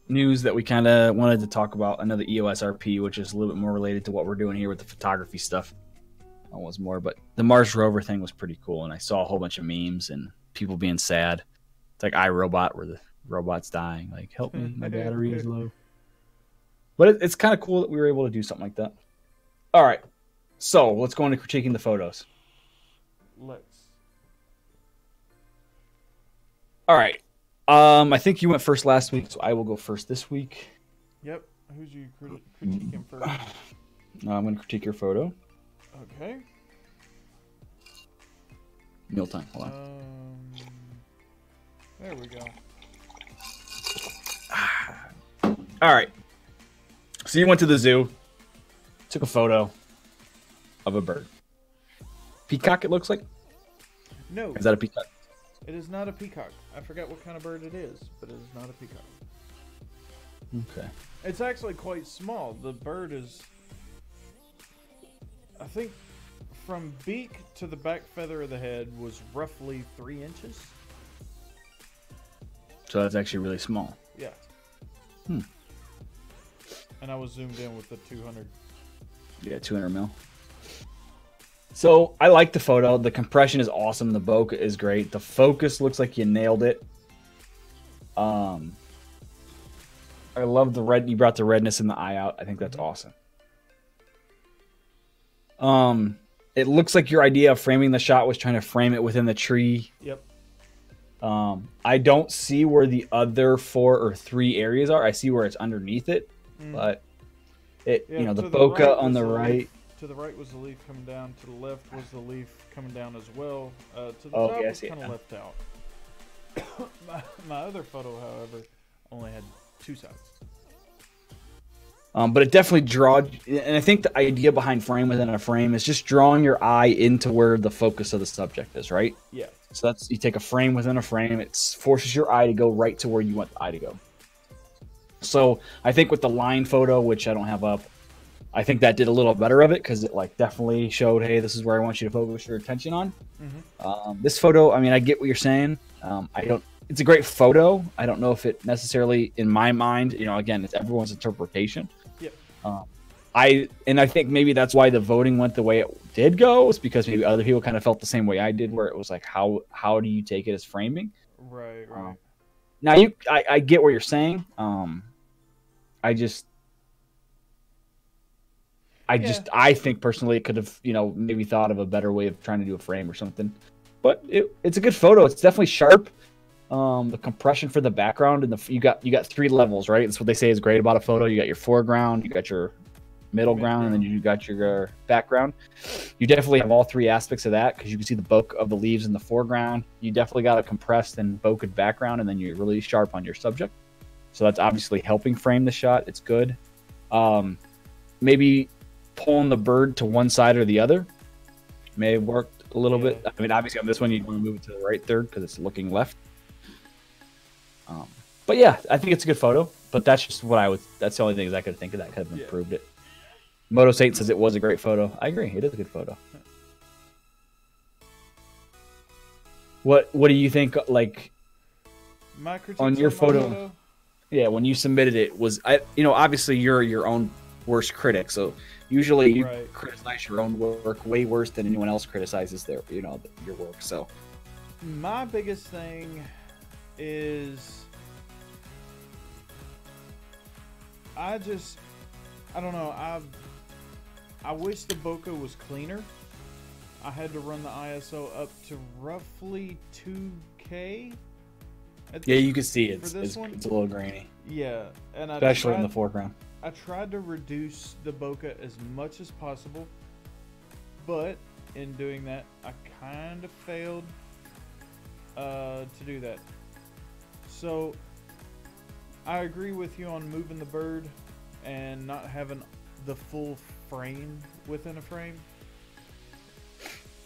news that we kind of wanted to talk about. Another EOS RP, which is a little bit more related to what we're doing here with the photography stuff. That was more, but the Mars Rover thing was pretty cool, and I saw a whole bunch of memes and people being sad. It's like iRobot, where the robot's dying. Like, help me, my battery is low. But it's kind of cool that we were able to do something like that. All right. So let's go into critiquing the photos. Let's. All right. I think you went first last week, so I will go first this week. Yep. Who's you critiquing first? I'm going to critique your photo. Okay. Meal time. Hold on. There we go. All right. So you went to the zoo, took a photo of a bird. Peacock, it looks like? No. Is that a peacock? It is not a peacock. I forgot what kind of bird it is, but it is not a peacock. Okay. It's actually quite small. The bird is, I think, from beak to the back feather of the head was roughly 3 inches. So that's actually really small. Yeah. And I was zoomed in with the 200. Yeah, 200 mil. So I like the photo. The compression is awesome. The bokeh is great. The focus looks like you nailed it. I love the red. You brought the redness in the eye out. I think that's awesome. It looks like your idea of framing the shot was trying to frame it within the tree. Yep. I don't see where the other 4 or 3 areas are. I see where it's underneath it, but it, Yeah, you know, the to bokeh right on was the right. leaf. To the right was the leaf coming down. To the left was the leaf coming down as well. To the Oh, top yeah, I was see it kind of now. left out. my other photo, however, only had 2 sides. But it definitely draws, and I think the idea behind frame within a frame is just drawing your eye into where the focus of the subject is, right? Yeah. So that's, you take a frame within a frame, it forces your eye to go right to where you want the eye to go. So I think with the line photo, which I don't have up, I think that did a little better of it because it like definitely showed, hey, this is where I want you to focus your attention on. This photo, I mean, I get what you're saying. It's a great photo. I don't know if it necessarily, in my mind, you know, again, it's everyone's interpretation. Yep. I think maybe that's why the voting went the way it did go, is because maybe other people kind of felt the same way I did, where it was like, how do you take it as framing? Right. Now I get what you're saying. I think personally it could have, you know, maybe thought of a better way of trying to do a frame or something. But it's a good photo. It's definitely sharp. The compression for the background and you got 3 levels, right? That's what they say is great about a photo. You got your foreground, you got your middle ground, and then you got your background. You definitely have all 3 aspects of that because you can see the bokeh of the leaves in the foreground. You definitely got a compressed and bokeh background, and then you're really sharp on your subject. So that's obviously helping frame the shot. It's good. Maybe pulling the bird to one side or the other may have worked a little bit. I mean, obviously on this one you want to move it to the right third because it's looking left. But yeah, I think it's a good photo. But that's just what that's the only things I could think of that could have improved it. Moto Satan says it was a great photo. I agree. It is a good photo. What do you think? Like My critique on your photo? Yeah, when you submitted it, obviously you're your own worst critic, so usually you criticize your own work way worse than anyone else criticizes your work. So my biggest thing is I don't know. I wish the bokeh was cleaner. I had to run the ISO up to roughly 2K. Yeah, you can see it's a little grainy. Yeah, and especially in the foreground. I tried to reduce the bokeh as much as possible, but in doing that, I kind of failed to do that. So I agree with you on moving the bird and not having the full frame within a frame.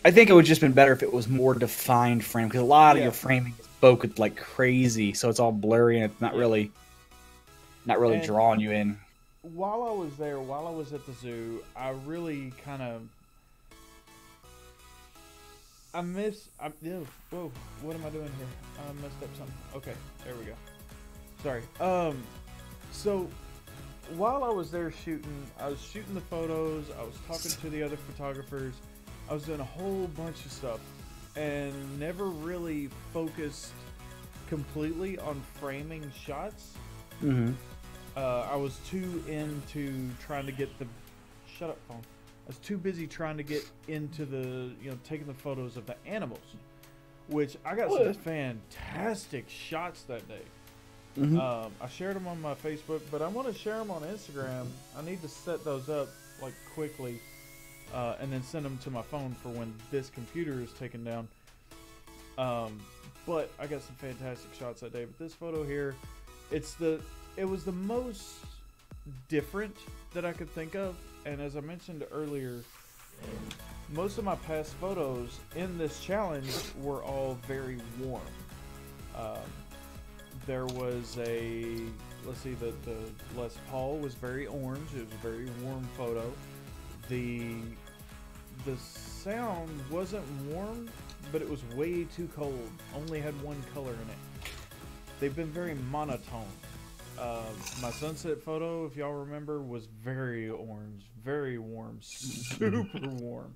I think it would just been better if it was more defined frame, because a lot of your framing is bokeh like crazy, so it's all blurry and it's not really drawing you in. While I was there, while I was at the zoo, I really kind of whoa, what am I doing here? I messed up something. Okay, there we go. Sorry. So while I was there shooting, I was shooting the photos, I was talking to the other photographers, I was doing a whole bunch of stuff and never really focused completely on framing shots. Mm-hmm. I was too into trying to get the shut up phone. was too busy trying to get into the, taking the photos of the animals, which I got some fantastic shots that day. Mm-hmm. I shared them on my Facebook, but I want to share them on Instagram. I need to set those up like quickly, and then send them to my phone for when this computer is taken down. But I got some fantastic shots that day. But this photo here, it was the most different that I could think of. And as I mentioned earlier, most of my past photos in this challenge were all very warm. There was let's see, the Les Paul was very orange. It was a very warm photo. The sound wasn't warm, but it was way too cold. Only had one color in it. They've been very monotone. My sunset photo, if y'all remember, was very orange, very warm, super warm.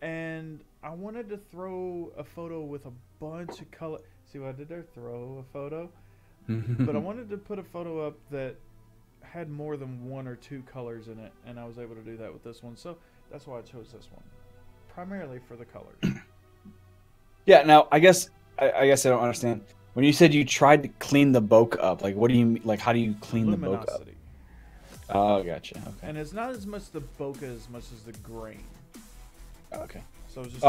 And I wanted to throw a photo with a bunch of color. See what I did there? Throw a photo. But I wanted to put a photo up that had more than one or two colors in it, and I was able to do that with this one. So that's why I chose this one, primarily for the colors. Yeah. Now, I guess I don't understand. When you said you tried to clean the bokeh up, like what do you like? How do you clean the bokeh up? Oh, gotcha. Okay. And it's not as much the bokeh as much as the grain. Okay. So it was just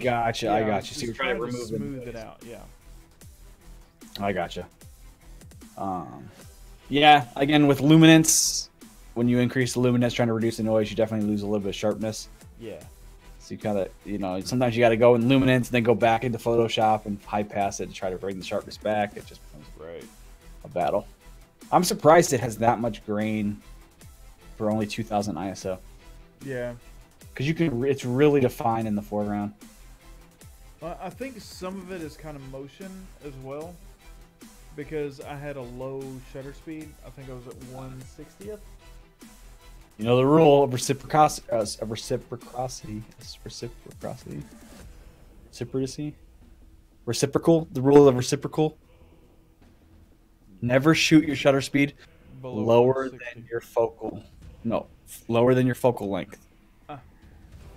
gotcha. Yeah, I gotcha. So you're trying to smooth it out. Yeah. I gotcha. Yeah. Again, with luminance, when you increase the luminance, trying to reduce the noise, you definitely lose a little bit of sharpness. Yeah. So you kind of, sometimes you got to go in luminance and then go back into Photoshop and high pass it to try to bring the sharpness back. It just becomes a battle. I'm surprised it has that much grain for only 2000 ISO. Yeah. Because it's really defined in the foreground. Well, I think some of it is kind of motion as well, because I had a low shutter speed. I think I was at 1/60th. You know the rule of reciprocity. Reciprocal. The rule of reciprocal. Never shoot your shutter speed lower than your focal. No, lower than your focal length.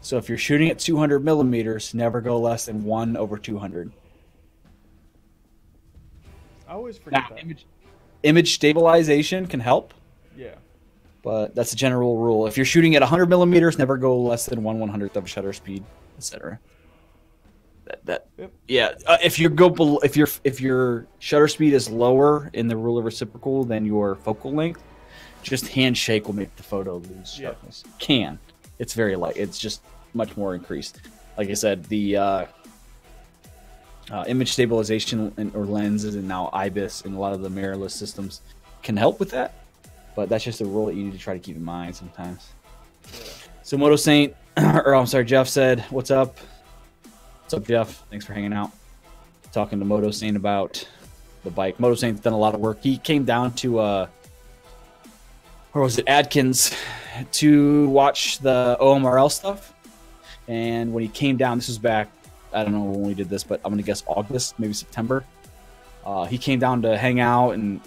So if you're shooting at 200 millimeters, never go less than 1/200. I always forget that. Image stabilization can help. Yeah. But that's a general rule. If you're shooting at 100 millimeters, never go less than 1/100th of a shutter speed, etc. Yep. Yeah. If you go below, if your shutter speed is lower in the rule of reciprocal than your focal length, just handshake will make the photo lose sharpness. Yeah. It's very light. It's just much more increased. Like I said, the image stabilization or lenses and now IBIS and a lot of the mirrorless systems can help with that. But that's just a rule that you need to try to keep in mind sometimes. Yeah. So Moto Saint, Jeff said, "What's up? What's up, Jeff? Thanks for hanging out." Talking to Moto Saint about the bike. Moto Saint's done a lot of work. He came down to where was it, Adkins, to watch the OMRL stuff. And when he came down, this was back, I don't know when we did this, but I'm gonna guess August, maybe September. He came down to hang out and.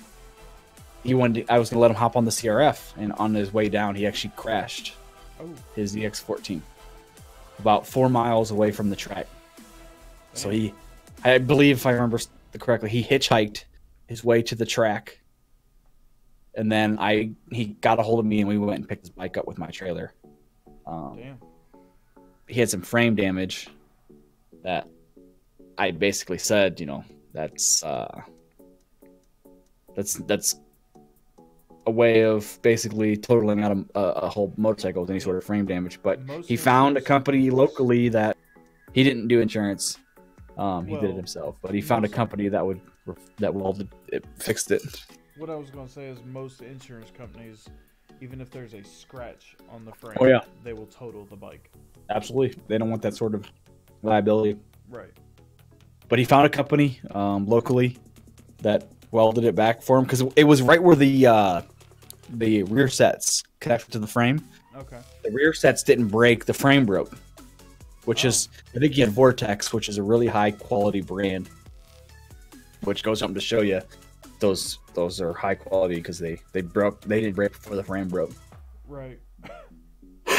I was gonna let him hop on the CRF, and on his way down, he actually crashed his EX14 about 4 miles away from the track. Damn. So I believe, if I remember correctly, he hitchhiked his way to the track, and then he got a hold of me, and we went and picked his bike up with my trailer. Damn. He had some frame damage that I basically said, that's a way of basically totaling out a whole motorcycle with any sort of frame damage. But he found a company locally that he didn't do insurance. He did it himself, but he found a company that welded it, fixed it. What I was going to say is most insurance companies, even if there's a scratch on the frame, they will total the bike. Absolutely. They don't want that sort of liability. Right. But he found a company locally that welded it back for him, because it was right where the rear sets connected to the frame. Okay. The rear sets didn't break, the frame broke, which is, I think he had Vortex, which is a really high quality brand, which goes up to show you those are high quality because they didn't break before the frame broke. Right.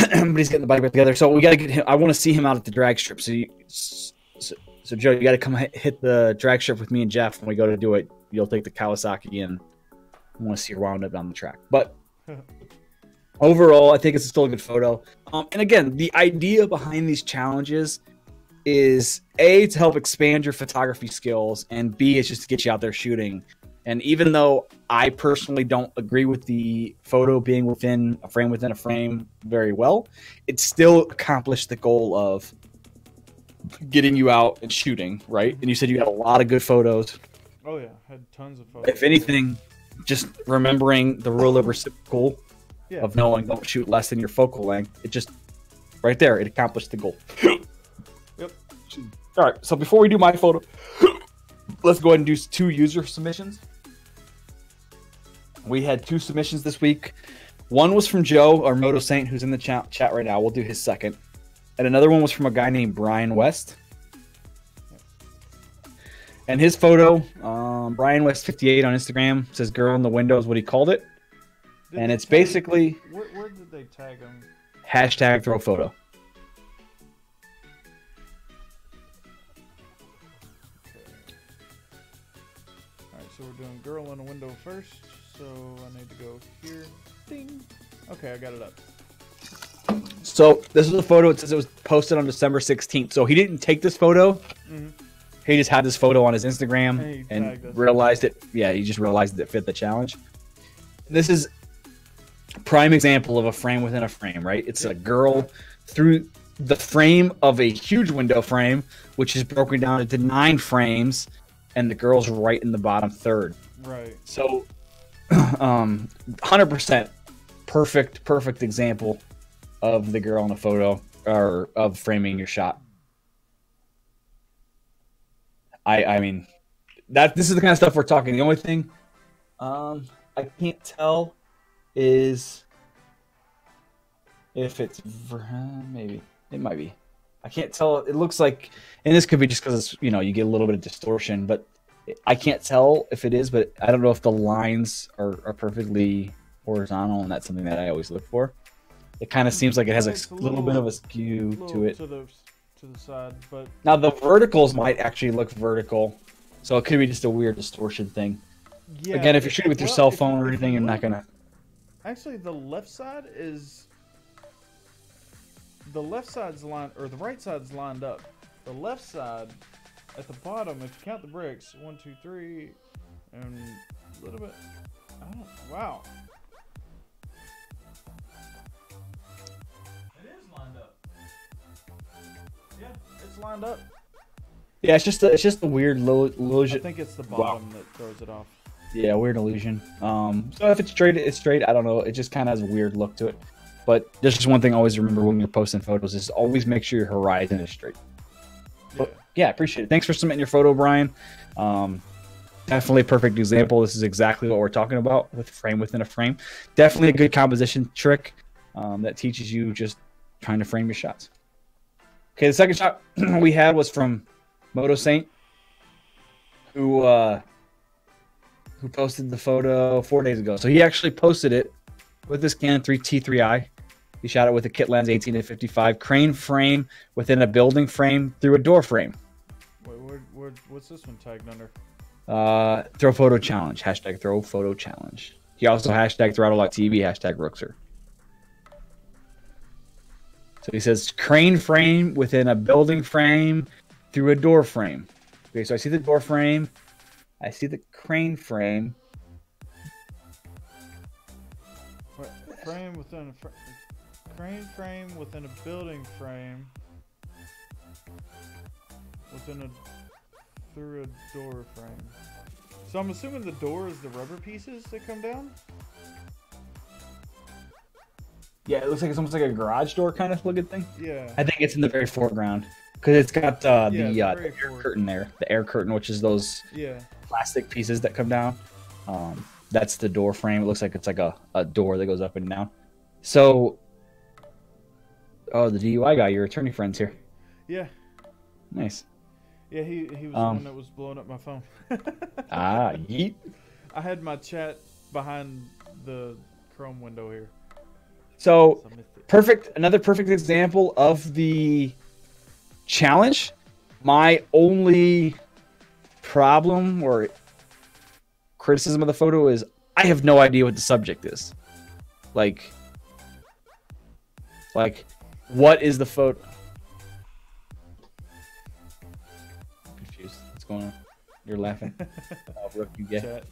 but he's getting the bike back together. So we got to get him. I want to see him out at the drag strip. So Joe, you got to come hit the drag strip with me and Jeff when we go to do it. You'll take the Kawasaki, and I want to see her wound up down the track. But overall, I think it's still a good photo. And again, the idea behind these challenges is A, to help expand your photography skills, and B, it's just to get you out there shooting. And even though I personally don't agree with the photo being within a frame very well, it still accomplished the goal of getting you out and shooting, right? And you said you had a lot of good photos. Oh yeah, had tons of photos. If anything, just remembering the rule of reciprocal of knowing don't shoot less than your focal length, it just, right there, it accomplished the goal. Yep. All right, so before we do my photo, let's go ahead and do 2 user submissions. We had 2 submissions this week. One was from Joe, our Moto Saint, who's in the chat right now. We'll do his second. And another one was from a guy named Brian West. And his photo, Brian West 58 on Instagram, says "girl in the window" is what he called it. And it's basically... Where did they tag him? Hashtag ThroPhoto. So we're doing girl in the window first, so I need to go here. Ding. Okay, I got it up. So this is a photo. It says it was posted on December 16th. So he didn't take this photo. Mm-hmm. He just had this photo on his Instagram and realized it. Yeah, he just realized that it fit the challenge. This is a prime example of a frame within a frame, right? It's a girl through the frame of a huge window frame, which is broken down into 9 frames. And the girl's right in the bottom third. Right. So, 100% perfect example of the girl in the photo, or of framing your shot. I mean, this is the kind of stuff we're talking. The only thing I can't tell is if it's maybe it might be. I can't tell. It looks like, and this could be just because it's, you know, you get a little bit of distortion, but I can't tell if it is, but I don't know if the lines are perfectly horizontal, and that's something that I always look for. It kind of seems like it has a little bit of a skew to it. To the side, but now the verticals might actually look vertical, so it could be just a weird distortion thing. Yeah. Again, if you're shooting with your cell phone or anything, you're not gonna. Actually, the left side is. The left side's lined, or the right side's lined up. The left side, at the bottom, if you count the bricks, 1, 2, 3, and a little bit. Wow. It is lined up. Yeah, it's lined up. Yeah, it's just a weird illusion. I think it's the bottom that throws it off. Yeah, weird illusion. So if it's straight, it's straight. I don't know. It just kind of has a weird look to it. But there's just one thing I always remember when you're posting photos is always make sure your horizon is straight. But yeah, appreciate it. Thanks for submitting your photo, Brian. Definitely a perfect example. This is exactly what we're talking about with frame within a frame. Definitely a good composition trick that teaches you just trying to frame your shots. Okay, the second shot we had was from Moto Saint, who posted the photo 4 days ago. So he actually posted it with this Canon T3i. He shot it with a kit lens 18-55 crane frame within a building frame through a door frame. Wait, what's this one tagged under? ThroPhoto challenge. Hashtag ThroPhoto challenge. He also hashtag ThrottleLockTV, hashtag Rookzer. So he says crane frame within a building frame through a door frame. Okay, so I see the door frame. I see the crane frame. Frame within a crane frame within a building frame through a door frame. So I'm assuming the door is the rubber pieces that come down? Yeah, it looks like it's almost like a garage door kind of looking thing. Yeah. I think it's in the very foreground because it's got the air curtain there. The air curtain, which is those plastic pieces that come down. That's the door frame. It looks like it's like a door that goes up and down. So, the DUI guy, your attorney friend's here. Yeah. Nice. Yeah, he was the one that was blowing up my phone. Yeet. I had my chat behind the Chrome window here. So another perfect example of the challenge. My only problem or criticism of the photo is I have no idea what the subject is. Like what is the photo? I'm confused. What's going on? You're laughing. Rook, you get.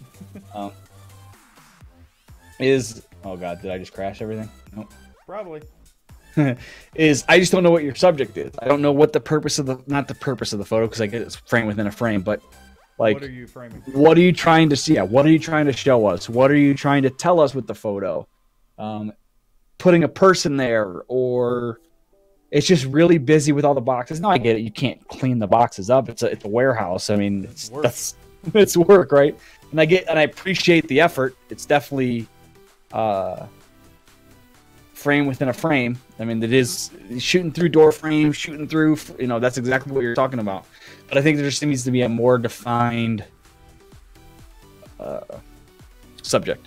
Oh god, did I just crash everything? Nope. Probably. Is I just don't know what your subject is. I don't know what the purpose of the not the purpose of the photo because I get it's frame within a frame, but like what are you framing? What are you trying to see? Yeah, what are you trying to show us? What are you trying to tell us with the photo? Putting a person there, or it's just really busy with all the boxes. No, I get it. You can't clean the boxes up. It's a warehouse. I mean, it's work, right? And I appreciate the effort. It's definitely frame within a frame. I mean, it is shooting through door frame, shooting through. That's exactly what you're talking about. But I think there just needs to be a more defined subject.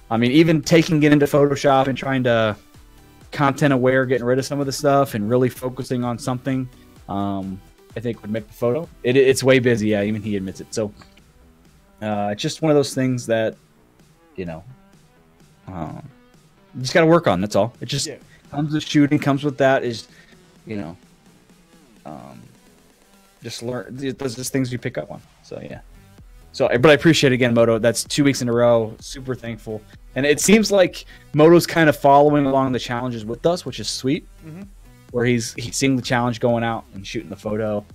I mean, even taking it into Photoshop and trying to content aware, getting rid of some of the stuff and really focusing on something, I think would make the photo. It's way busy. Yeah, even he admits it. So it's just one of those things that, you just got to work on. That's all. It just comes with shooting, comes with that is, just learn. There's just things you pick up on. So, yeah. So, but I appreciate it again, Moto. That's 2 weeks in a row. Super thankful. And it seems like Moto's kind of following along the challenges with us, which is sweet. Mm-hmm. Where he's seeing the challenge going out and shooting the photo,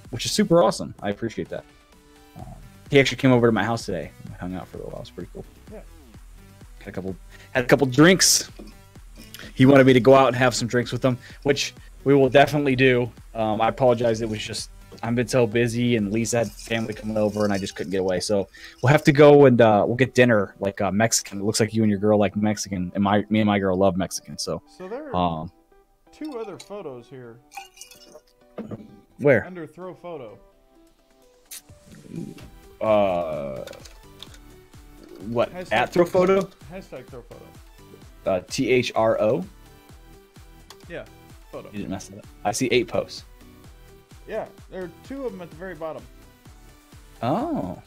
which is super awesome. I appreciate that. He actually came over to my house today. We hung out for a little while. It was pretty cool. Yeah. Had a couple drinks. He wanted me to go out and have some drinks with him, which we will definitely do. I apologize. It was just I've been so busy, and Lisa had family coming over, and I just couldn't get away. So we'll have to go and we'll get dinner, like Mexican. It looks like you and your girl like Mexican, and me and my girl love Mexican. So there are 2 other photos here. Where? Under ThroPhoto. What? At ThroPhoto? Hashtag ThroPhoto. THRO. Yeah. Photo. You didn't mess it up. I see 8 posts. Yeah, there are 2 of them at the very bottom. Oh,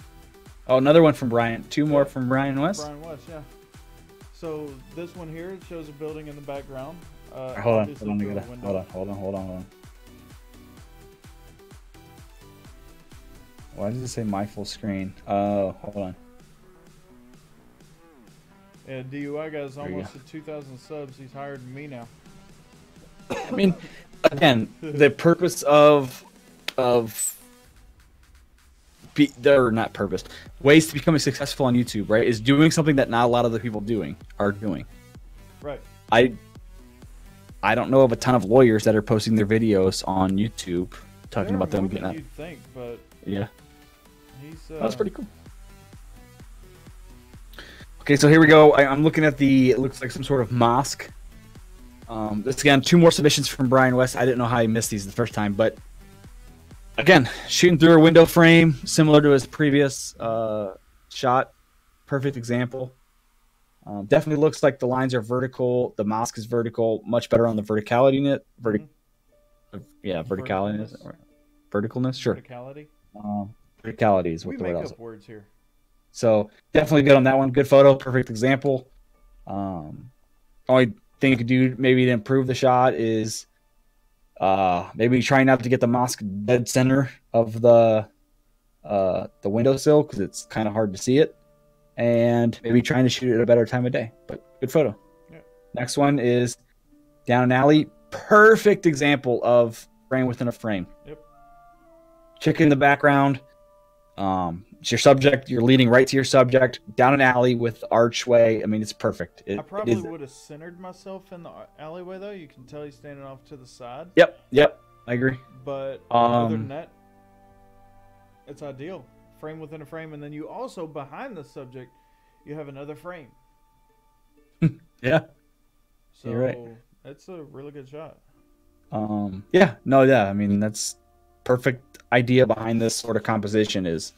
another one from Brian. 2 more from Brian West. Brian West, yeah. So this one here shows a building in the background. Hold on. Why does it say my full screen? Oh, hold on. Yeah, DUI guy's almost at 2,000 subs. He's higher than me now. I mean, again, the purpose of not purpose, ways to becoming successful on YouTube, right, is doing something that not a lot of the people are doing. Right. I don't know of a ton of lawyers that are posting their videos on YouTube talking about them getting out. You'd think, but yeah, that's pretty cool. Okay, so here we go. I'm looking at it looks like some sort of mosque. This again, 2 more submissions from Brian West. I didn't know how he missed these the first time, but again, shooting through a window frame, similar to his previous shot. Perfect example. Definitely looks like the lines are vertical. The mosque is vertical. Much better on the verticality in it. Verticality. Verticalness, sure. Verticality. Verticality is what the word is. We make up words here. So definitely good on that one. Good photo. Perfect example. Only thing you could do maybe to improve the shot is maybe try not to get the mosque dead center of the windowsill because it's kind of hard to see it, and maybe trying to shoot it at a better time of day. But good photo. Yeah. Next one is down an alley. Perfect example of frame within a frame. Yep. Chick in the background. It's your subject. You're leading right to your subject down an alley with archway. I mean, it's perfect. I probably would have centered myself in the alleyway, though. You can tell he's standing off to the side. Yep. I agree. But other than that, it's ideal. Frame within a frame, and then you also behind the subject, you have another frame. Yeah. So you're right. That's a really good shot. Yeah. I mean, that's perfect idea behind this sort of composition is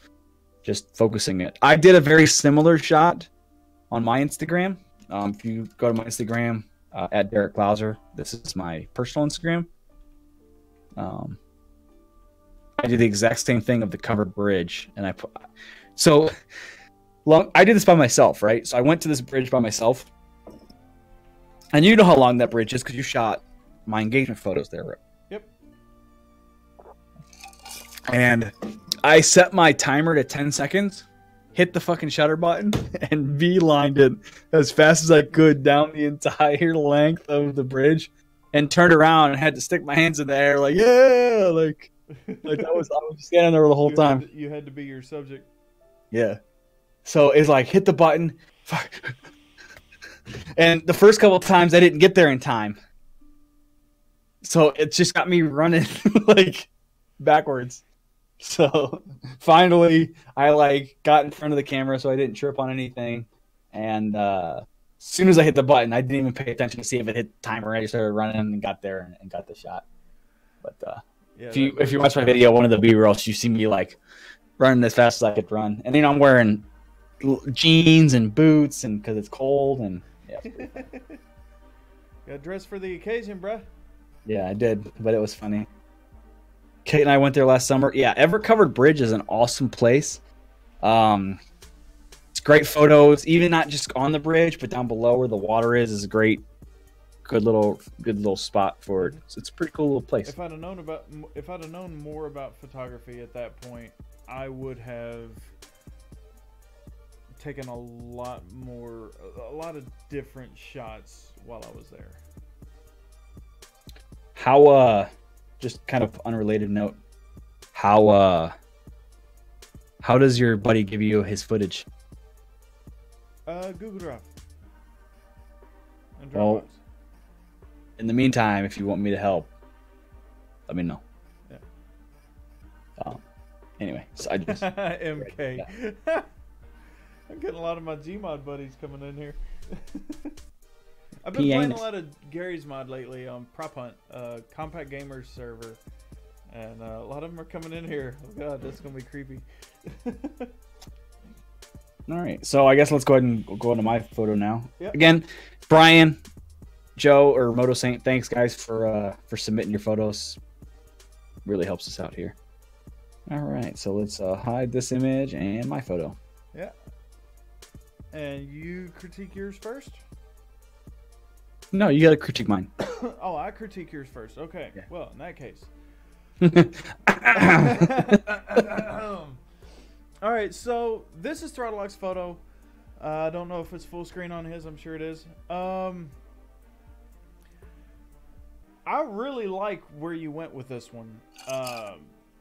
just focusing it. I did a very similar shot on my Instagram. If you go to my Instagram, at Derek Glauser. This is my personal Instagram. I did the exact same thing of the covered bridge, and I did this by myself, right? So I went to this bridge by myself, and you know how long that bridge is because you shot my engagement photos there, right? Yep. And I set my timer to 10 seconds, hit the fucking shutter button, and V-lined it as fast as I could down the entire length of the bridge, and turned around and had to stick my hands in the air like, yeah, like I was standing there the whole time. You had to be your subject. Yeah. So it's like, hit the button. Fuck. And the first couple of times I didn't get there in time. So it just got me running like backwards. So finally I like got in front of the camera so I didn't trip on anything. And as soon as I hit the button, I didn't even pay attention to see if it hit the timer. I just started running and got there and got the shot. But yeah, if you watch my video, one of the B-rolls, you see me like running as fast as I could run. And then I'm wearing jeans and boots and because it's cold and yeah. Got dressed for the occasion, bruh. Yeah, I did, but it was funny. Kate and I went there last summer. Yeah, Everett Covered Bridge is an awesome place. It's great photos, even not just on the bridge, but down below where the water is a great, good little spot for it. It's a pretty cool little place. If I'd have known more about photography at that point, I would have taken a lot of different shots while I was there. How just kind of unrelated note, how does your buddy give you his footage? Google Drive. And Well, in the meantime, if you want me to help, let me know. Yeah. Anyway, so I just MK. Yeah. I'm getting a lot of my Gmod buddies coming in here. I've been playing a lot of Gary's mod lately on Prop Hunt, Compact Gamers server, and a lot of them are coming in here. Oh god, that's gonna be creepy. All right, so I guess let's go ahead and go into my photo now. Yep. Again, Brian, Joe, or Moto Saint, thanks guys for submitting your photos. Really helps us out here. All right, so let's hide this image and my photo. Yeah. And you critique yours first? No, you gotta critique mine. Oh, I critique yours first. Okay. Yeah. Well, in that case. All right, so this is ThrottleLock's photo. I don't know if it's full screen on his. I'm sure it is. I really like where you went with this one.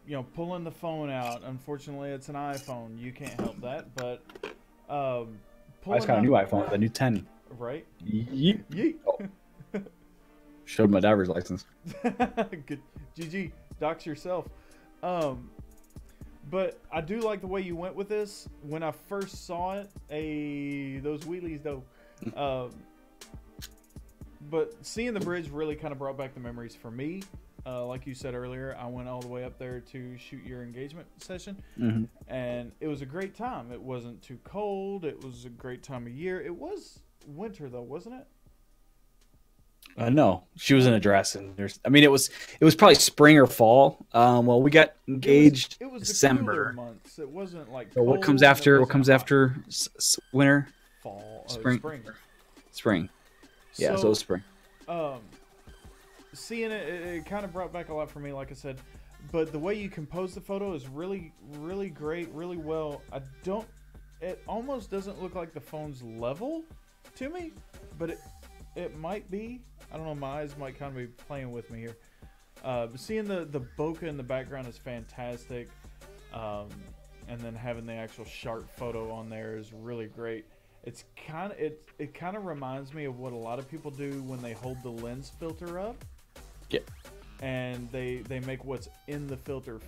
You know, pulling the phone out. Unfortunately, it's an iPhone. You can't help that, but I just got a new iPhone, the new 10. Right? Yeet. Yeet. Oh. Showed my driver's license. Good. GG. Dox yourself. But I do like the way you went with this. When I first saw it, those wheelies though. But seeing the bridge really kind of brought back the memories for me. Like you said earlier, I went all the way up there to shoot your engagement session, and it was a great time. It wasn't too cold. It was a great time of year. It was winter though, wasn't it? No, she was in a dress, and it was probably spring or fall. Well, we got engaged it was December. The months. It wasn't like so what comes after? What comes after winter? Fall. Spring. Yeah, so it was spring. Seeing it kind of brought back a lot for me, like I said. But the way you compose the photo is really, really great, really well. It almost doesn't look like the phone's level to me, but it might be. I don't know, my eyes might kind of be playing with me here. But seeing the bokeh in the background is fantastic. And then having the actual sharp photo on there is really great. It kind of reminds me of what a lot of people do when they hold the lens filter up. Yeah. And they make what's in the filter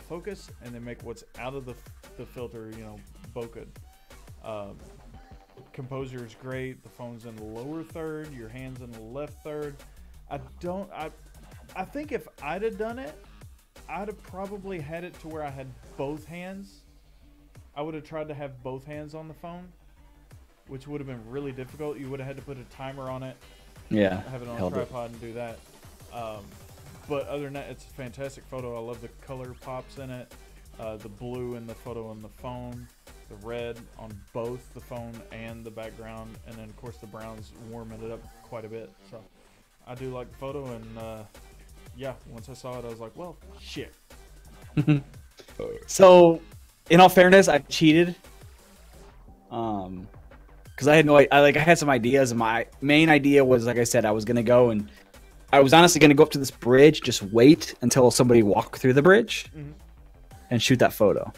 focus, and they make what's out of the filter, you know, bokeh. Composure is great. The phone's in the lower third, your hand's in the left third. I think if I'd have done it, I'd have probably had it to where I had both hands. I would have tried to have both hands on the phone, which would have been really difficult. You would have had to put a timer on it, Yeah. Have it on a tripod and do that. But other than that, it's a fantastic photo. I love the color pops in it. The blue in the photo on the phone, the red on both the phone and the background, and then of course the brown's warming it up quite a bit. So I do like the photo, and yeah, once I saw it, I was like, well, shit. So, in all fairness, I cheated. Because I had I had some ideas, and my main idea was, like I said, I was gonna go and I was honestly gonna go up to this bridge, just wait until somebody walked through the bridge, and shoot that photo.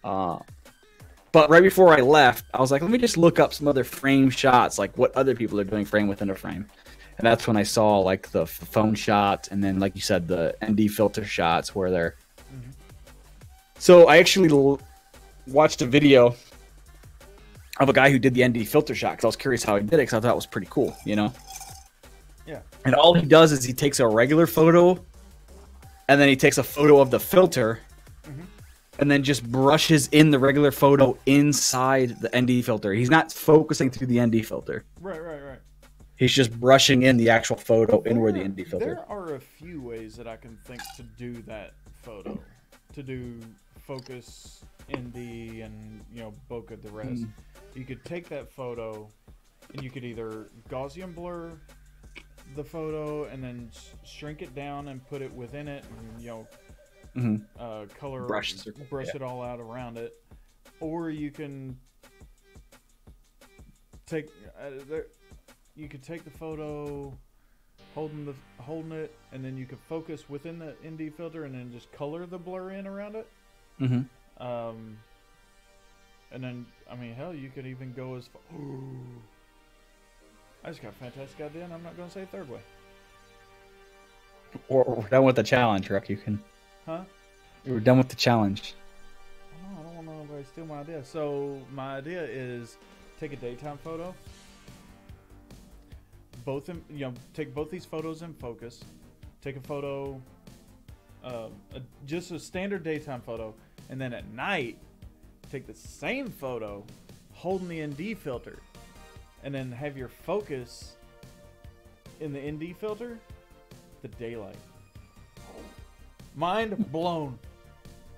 But right before I left, I was like, let me just look up some other frame shots, like what other people are doing frame within a frame. And that's when I saw like the phone shots, and then like you said, the ND filter shots where they're. So I actually watched a video of a guy who did the ND filter shot because I was curious how he did it, because I thought it was pretty cool, you know? Yeah. And all he does is he takes a regular photo, and then he takes a photo of the filter, and then just brushes in the regular photo inside the ND filter. He's not focusing through the ND filter. Right. He's just brushing in the actual photo inward the ND filter. There are a few ways that I can think to do that photo. To do focus, ND, and, you know, bokeh the rest. You could take that photo, and you could either Gaussian blur the photo and then shrink it down and put it within it, and, you know, color brush it all out around it, or you can take the photo holding it, and then you could focus within the ND filter and then just color the blur in around it. And then, I mean, hell, you could even go as far. I just got a fantastic idea, and I'm not going to say a third way. Or we're done with the challenge, Rook. You can. Huh? We're done with the challenge. I don't want nobody to steal my idea. So my idea is take a daytime photo. Take both these photos in focus. Take a photo, just a standard daytime photo, and then at night, take the same photo, holding the ND filter, and then have your focus in the ND filter, the daylight. Mind blown.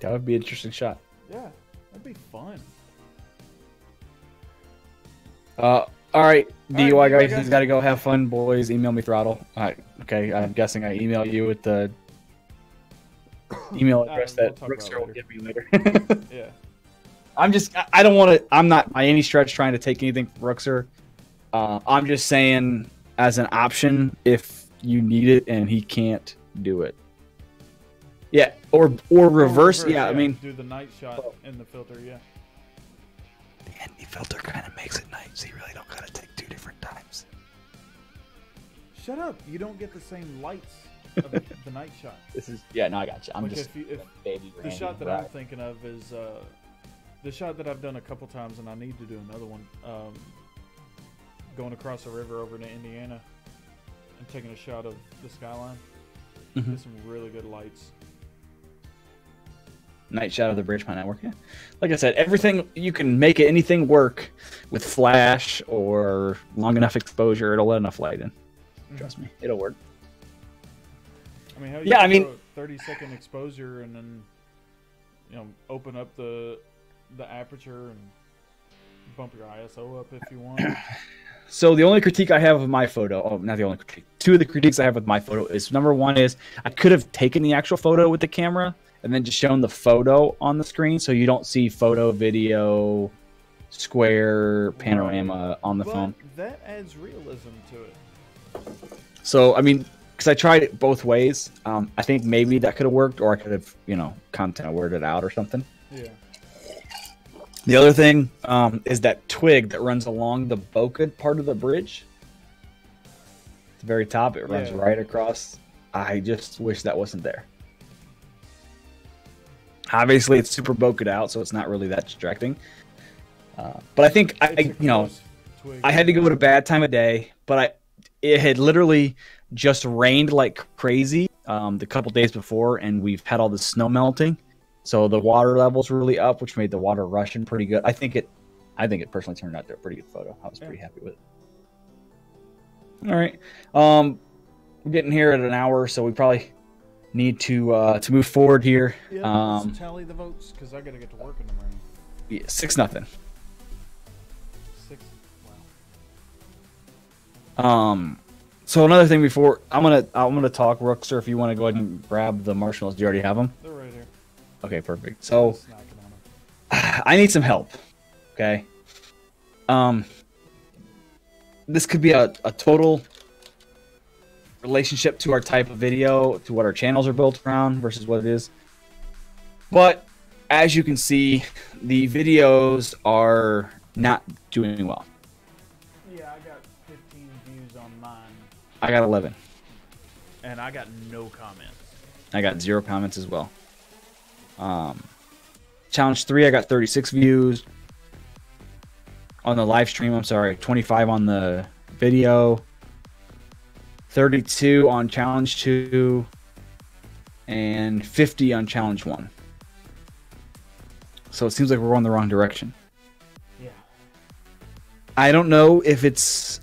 That would be an interesting shot. Yeah, that'd be fun. All right, DUI guys, he's got to go have fun, boys. Email me Throttle. Okay, I'm guessing I email you with the email address that Rookzer will give me later. Yeah. I don't want to, I'm not by any stretch trying to take anything from Rookzer. I'm just saying as an option if you need it and he can't do it. Yeah, or reverse. Yeah, I mean. Do the night shot in the filter, yeah. The ND filter kind of makes it night, so you really don't got to take two different times. Shut up. You don't get the same lights of the night shot. No, I got you. I'm like just baby. The shot that I'm thinking of is the shot that I've done a couple times, and I need to do another one. Going across the river over to Indiana and taking a shot of the skyline. Get some really good lights. Night shot of the Bridgemont Network. Yeah, like I said, everything you can make it anything work with flash or long enough exposure. It'll let enough light in. Trust me, it'll work. I mean, how you I mean, 30-second exposure and then open up the aperture and bump your ISO up if you want. So the only critique I have of my photo, not the only critique, two of the critiques I have with my photo is, number one is I could have taken the actual photo with the camera and then just shown the photo on the screen so you don't see photo, video, square, panorama on the phone. That adds realism to it. So, I mean, because I tried it both ways, I think maybe that could have worked, or I could have, content worded out or something. Yeah. The other thing is that twig that runs along the bokeh part of the bridge. At the very top, it runs right across. I just wish that wasn't there. Obviously, it's super bokeh out, so it's not really that distracting. But I think I had to go at a bad time of day, but it had literally just rained like crazy the couple days before, and we've had all the snow melting. So the water levels were really up, which made the water rushing pretty good. I think it personally turned out to a pretty good photo. I was pretty happy with it. All right. We're getting here at an hour, so we probably need to move forward here. Yeah, let's tally the votes because I gotta get to work in the morning. Yeah, 6-0. 6. Wow. So another thing before I'm gonna talk, Rookzer, if you want to go ahead and grab the marshmallows. Do you already have them? They're right here. Okay, perfect. So Snacking on them. I need some help. Okay. This could be a total relationship to our type of video, to what our channels are built around versus what it is. But as you can see, the videos are not doing well. Yeah, I got 15 views on mine. I got 11. And I got no comments. I got 0 comments as well. Challenge 3, I got 36 views. On the live stream, I'm sorry, 25 on the video. 32 on challenge 2 and 50 on challenge 1. So it seems like we're going the wrong direction. Yeah. I don't know if it's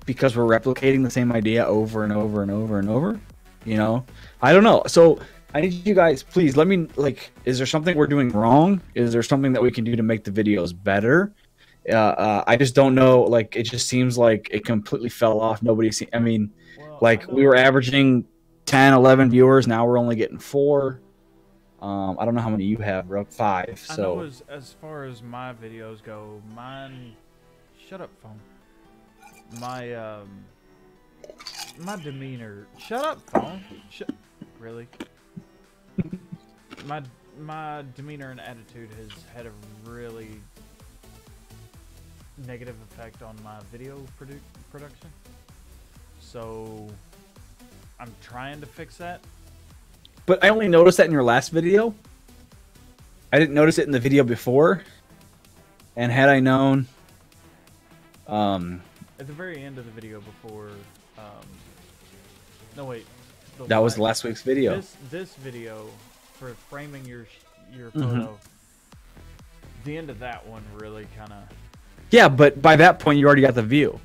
because we're replicating the same idea over and over and over and over, you know? I don't know. So I need you guys, please let me, like, is there something we're doing wrong? Is there something that we can do to make the videos better? I just don't know. Like, it just seems like it completely fell off. Nobody see. I mean, Well, like we were averaging 10, 11 viewers. Now we're only getting 4. I don't know how many you have, bro. 5. So I know as far as my videos go, mine. Shut up, phone. My my demeanor. Shut up, phone. Really? My demeanor and attitude has had a really negative effect on my video production. So I'm trying to fix that. But I only noticed that in your last video. I didn't notice it in the video before. And had I known, at the very end of the video before, no wait, that was last week's video. This video for framing your photo. The end of that one really kind of. Yeah, but by that point you already got the view.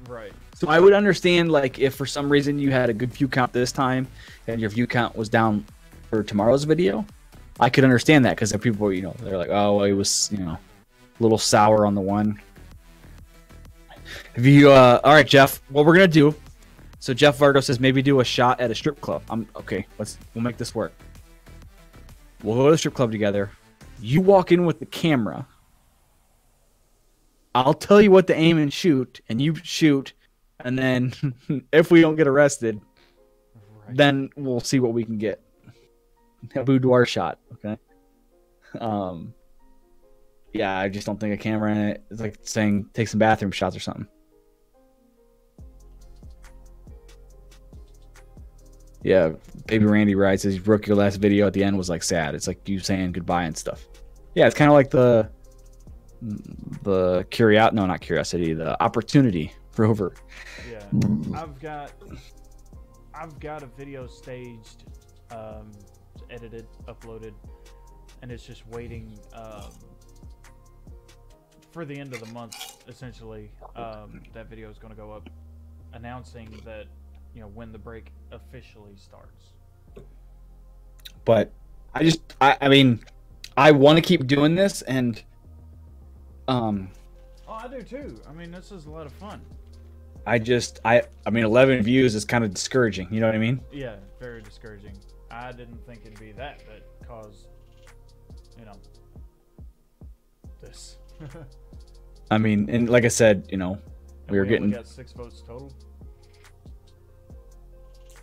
Right. So I would understand, like, if for some reason you had a good view count this time and your view count was down for tomorrow's video, I could understand that because people, you know, they're like, oh, well, it was, you know, a little sour on the one. If you, all right, Jeff, what we're gonna do? So Jeff Vargo says maybe do a shot at a strip club. Okay. We'll make this work. We'll go to the strip club together. You walk in with the camera. I'll tell you what to aim and shoot, and you shoot. And then if we don't get arrested, then we'll see what we can get. A boudoir shot, okay? Yeah, I just don't think a camera in it is like saying take some bathroom shots or something. Yeah, Baby Randy writes, says, Brooke, your last video at the end was like sad. It's like you saying goodbye and stuff. Yeah, it's kind of like the opportunity rover. Yeah, I've got a video staged, edited, uploaded, and it's just waiting for the end of the month. Essentially, that video is going to go up, announcing that, you know, when the break officially starts. But I mean, I want to keep doing this, and oh, I do too. I mean, this is a lot of fun. I mean, 11 views is kind of discouraging. You know what I mean? Yeah, very discouraging. I didn't think it'd be that caused, you know, this. I mean, and like I said, you know, we only got 6 votes total.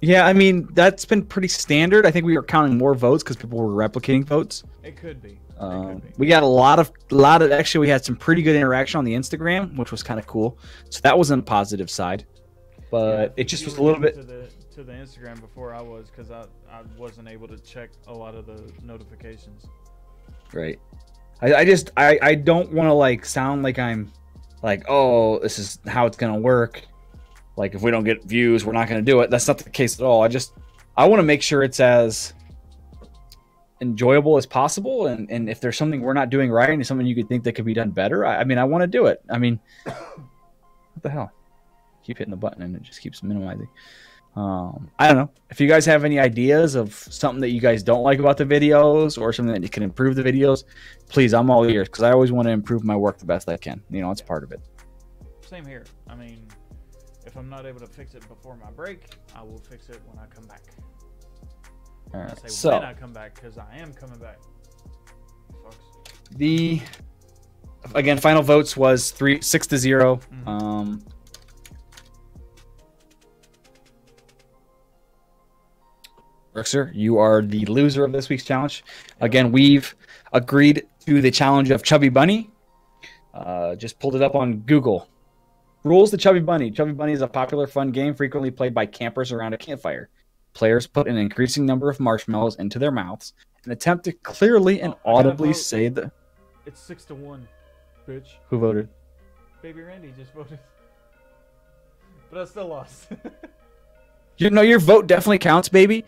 Yeah, I mean, that's been pretty standard. I think we were counting more votes because people were replicating votes. It could be. We got a lot of actually, we had some pretty good interaction on the Instagram, which was kind of cool. So that was on the positive side. But it just was a little bit to the Instagram before I was, because I wasn't able to check a lot of the notifications. Right. I don't want to like sound like I'm like, oh, this is how it's gonna work. Like, if we don't get views, we're not going to do it. That's not the case at all. I want to make sure it's as enjoyable as possible. And if there's something we're not doing right and something you could think that could be done better, I mean, I want to do it. I mean, what the hell? keep hitting the button and it just keeps minimizing. I don't know. If you guys have any ideas of something that you guys don't like about the videos or something that you can improve the videos, please, I'm all ears because I always want to improve my work the best I can. You know, it's part of it. Same here. I mean, if I'm not able to fix it before my break, I will fix it when I come back. All right. I say So when I come back because I am coming back. the again final votes was 6-0. Rookzer, you are the loser of this week's challenge. Again, we've agreed to the challenge of Chubby Bunny. Just pulled it up on Google. Rules to Chubby Bunny. Chubby Bunny is a popular, fun game frequently played by campers around a campfire. Players put an increasing number of marshmallows into their mouths and attempt to clearly and audibly say the... It's 6-1, bitch. Who voted? Baby Randy just voted. But I still lost. You know, your vote definitely counts, baby.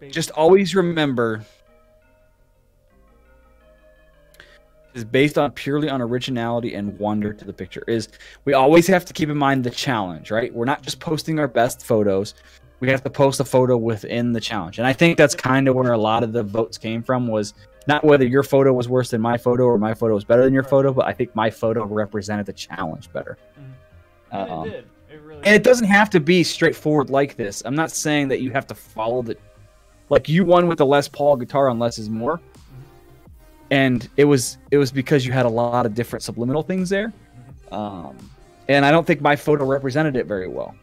Just always remember, is based on purely on originality and wonder to the picture. Is we always have to keep in mind the challenge, right? We're not just posting our best photos. We have to post a photo within the challenge. And I think that's kind of where a lot of the votes came from, was not whether your photo was worse than my photo or my photo was better than your photo, but I think my photo represented the challenge better. And it did. It really and it doesn't have to be straightforward like this. I'm not saying that you have to follow the... Like, you won with the Les Paul guitar on Less is More. And it was because you had a lot of different subliminal things there. And I don't think my photo represented it very well.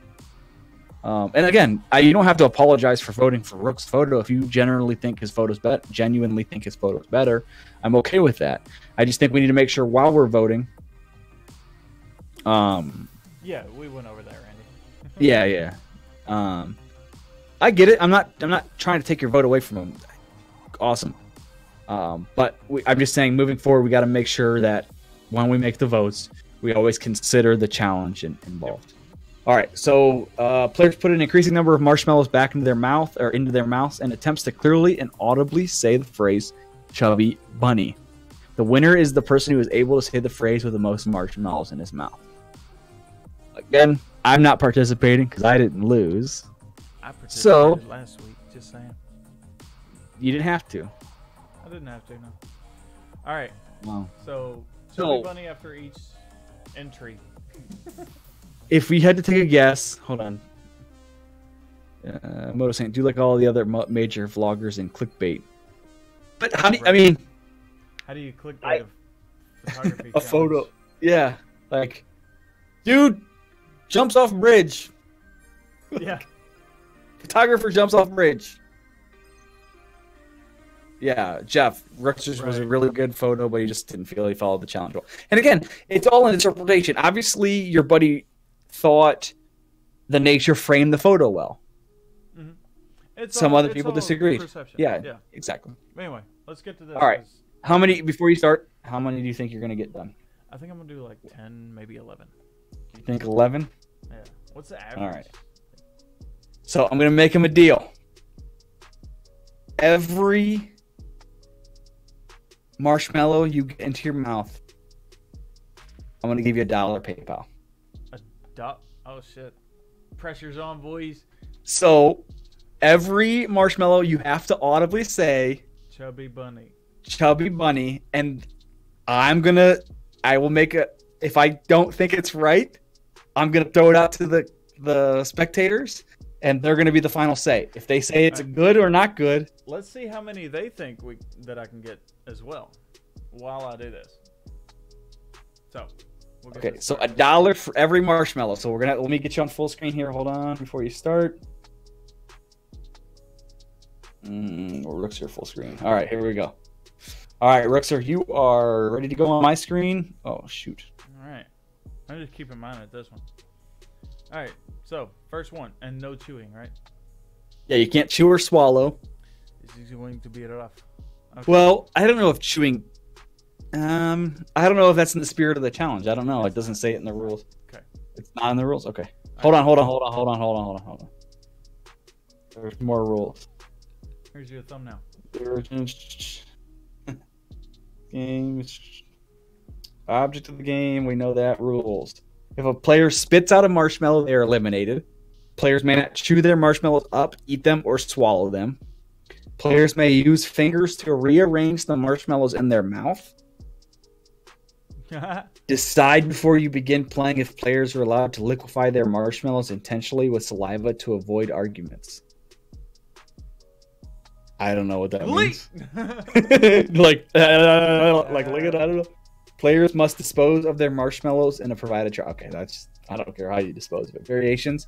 And again, you don't have to apologize for voting for Rook's photo. If you genuinely think his photo's better, I'm okay with that. I just think we need to make sure while we're voting. Yeah, we went over that, Randy. Yeah. I get it. I'm not trying to take your vote away from him. Awesome. But I'm just saying, moving forward, we got to make sure that when we make the votes, we always consider the challenge involved. Yep. All right, so players put an increasing number of marshmallows back into their mouth and attempts to clearly and audibly say the phrase "Chubby Bunny." The winner is the person who is able to say the phrase with the most marshmallows in his mouth. Again, I'm not participating because I didn't lose. I participated last week, just saying. You didn't have to. I didn't have to, no. All right. Wow. So, Chubby Bunny after each entry. If we had to take a guess, hold on. Moto saying, do like all the other major vloggers in clickbait. But how do you, I mean... How do you clickbait a photography a photo? Yeah. Like, dude jumps off bridge. Yeah. Photographer jumps off bridge. Yeah, Jeff, Rookzer's was a really good photo, but he just didn't feel he followed the challenge well. And again, it's all an interpretation. Obviously, your buddy thought the nature framed the photo well. Some other people disagreed. Yeah, exactly. Anyway, let's get to this. All right. How many, before you start, how many do you think you're going to get done? I think I'm going to do like 10, maybe 11. You think 11? Yeah. What's the average? All right. So I'm going to make him a deal. Every marshmallow you get into your mouth, I'm going to give you $1 PayPal. Oh, shit. Pressure's on, boys. So every marshmallow you have to audibly say Chubby Bunny. Chubby Bunny, and I will make a, if I don't think it's right, I'm going to throw it out to the spectators, and they're going to be the final say. If they say it's good or not good. Let's see how many they think that I can get as well while I do this. So, okay, so $1 for every marshmallow. So let me get you on full screen here. Hold on before you start. Rookzer full screen. All right, here we go. All right, Rookzer, you are ready to go on my screen. Oh, shoot. All right. I'm just keeping mine at this one. All right, so first one, and no chewing, right? Yeah, you can't chew or swallow. This is going to be rough. Okay. Well, I don't know if chewing... I don't know if that's in the spirit of the challenge. I don't know. It doesn't say it in the rules. Okay. It's not in the rules? Okay. Hold on. There's more rules. Here's your thumbnail. Games. Object of the game. We know that. Rules. If a player spits out a marshmallow, they are eliminated. Players may not chew their marshmallows up, eat them, or swallow them. Players may use fingers to rearrange the marshmallows in their mouth. Decide before you begin playing if players are allowed to liquefy their marshmallows intentionally with saliva to avoid arguments. I don't know what that means. Like, look at, I don't know. Players must dispose of their marshmallows in a provided jar. Okay, that's, I don't care how you dispose of it. Variations.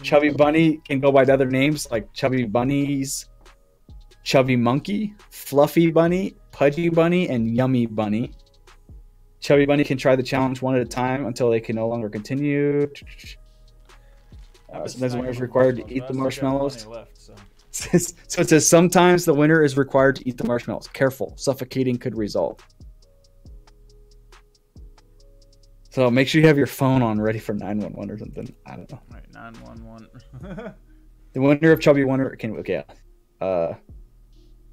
Chubby Bunny can go by other names like Chubby Bunnies, Chubby Monkey, Fluffy Bunny, Pudgy Bunny, and Yummy Bunny. Chubby Bunny can try the challenge one at a time until they can no longer continue. Sometimes the winner is required to eat the marshmallows. So it says sometimes the winner is required to eat the marshmallows. Careful, suffocating could result. So make sure you have your phone on ready for 911 or something. I don't know. Right, 911. The winner of Chubby Bunny can, okay,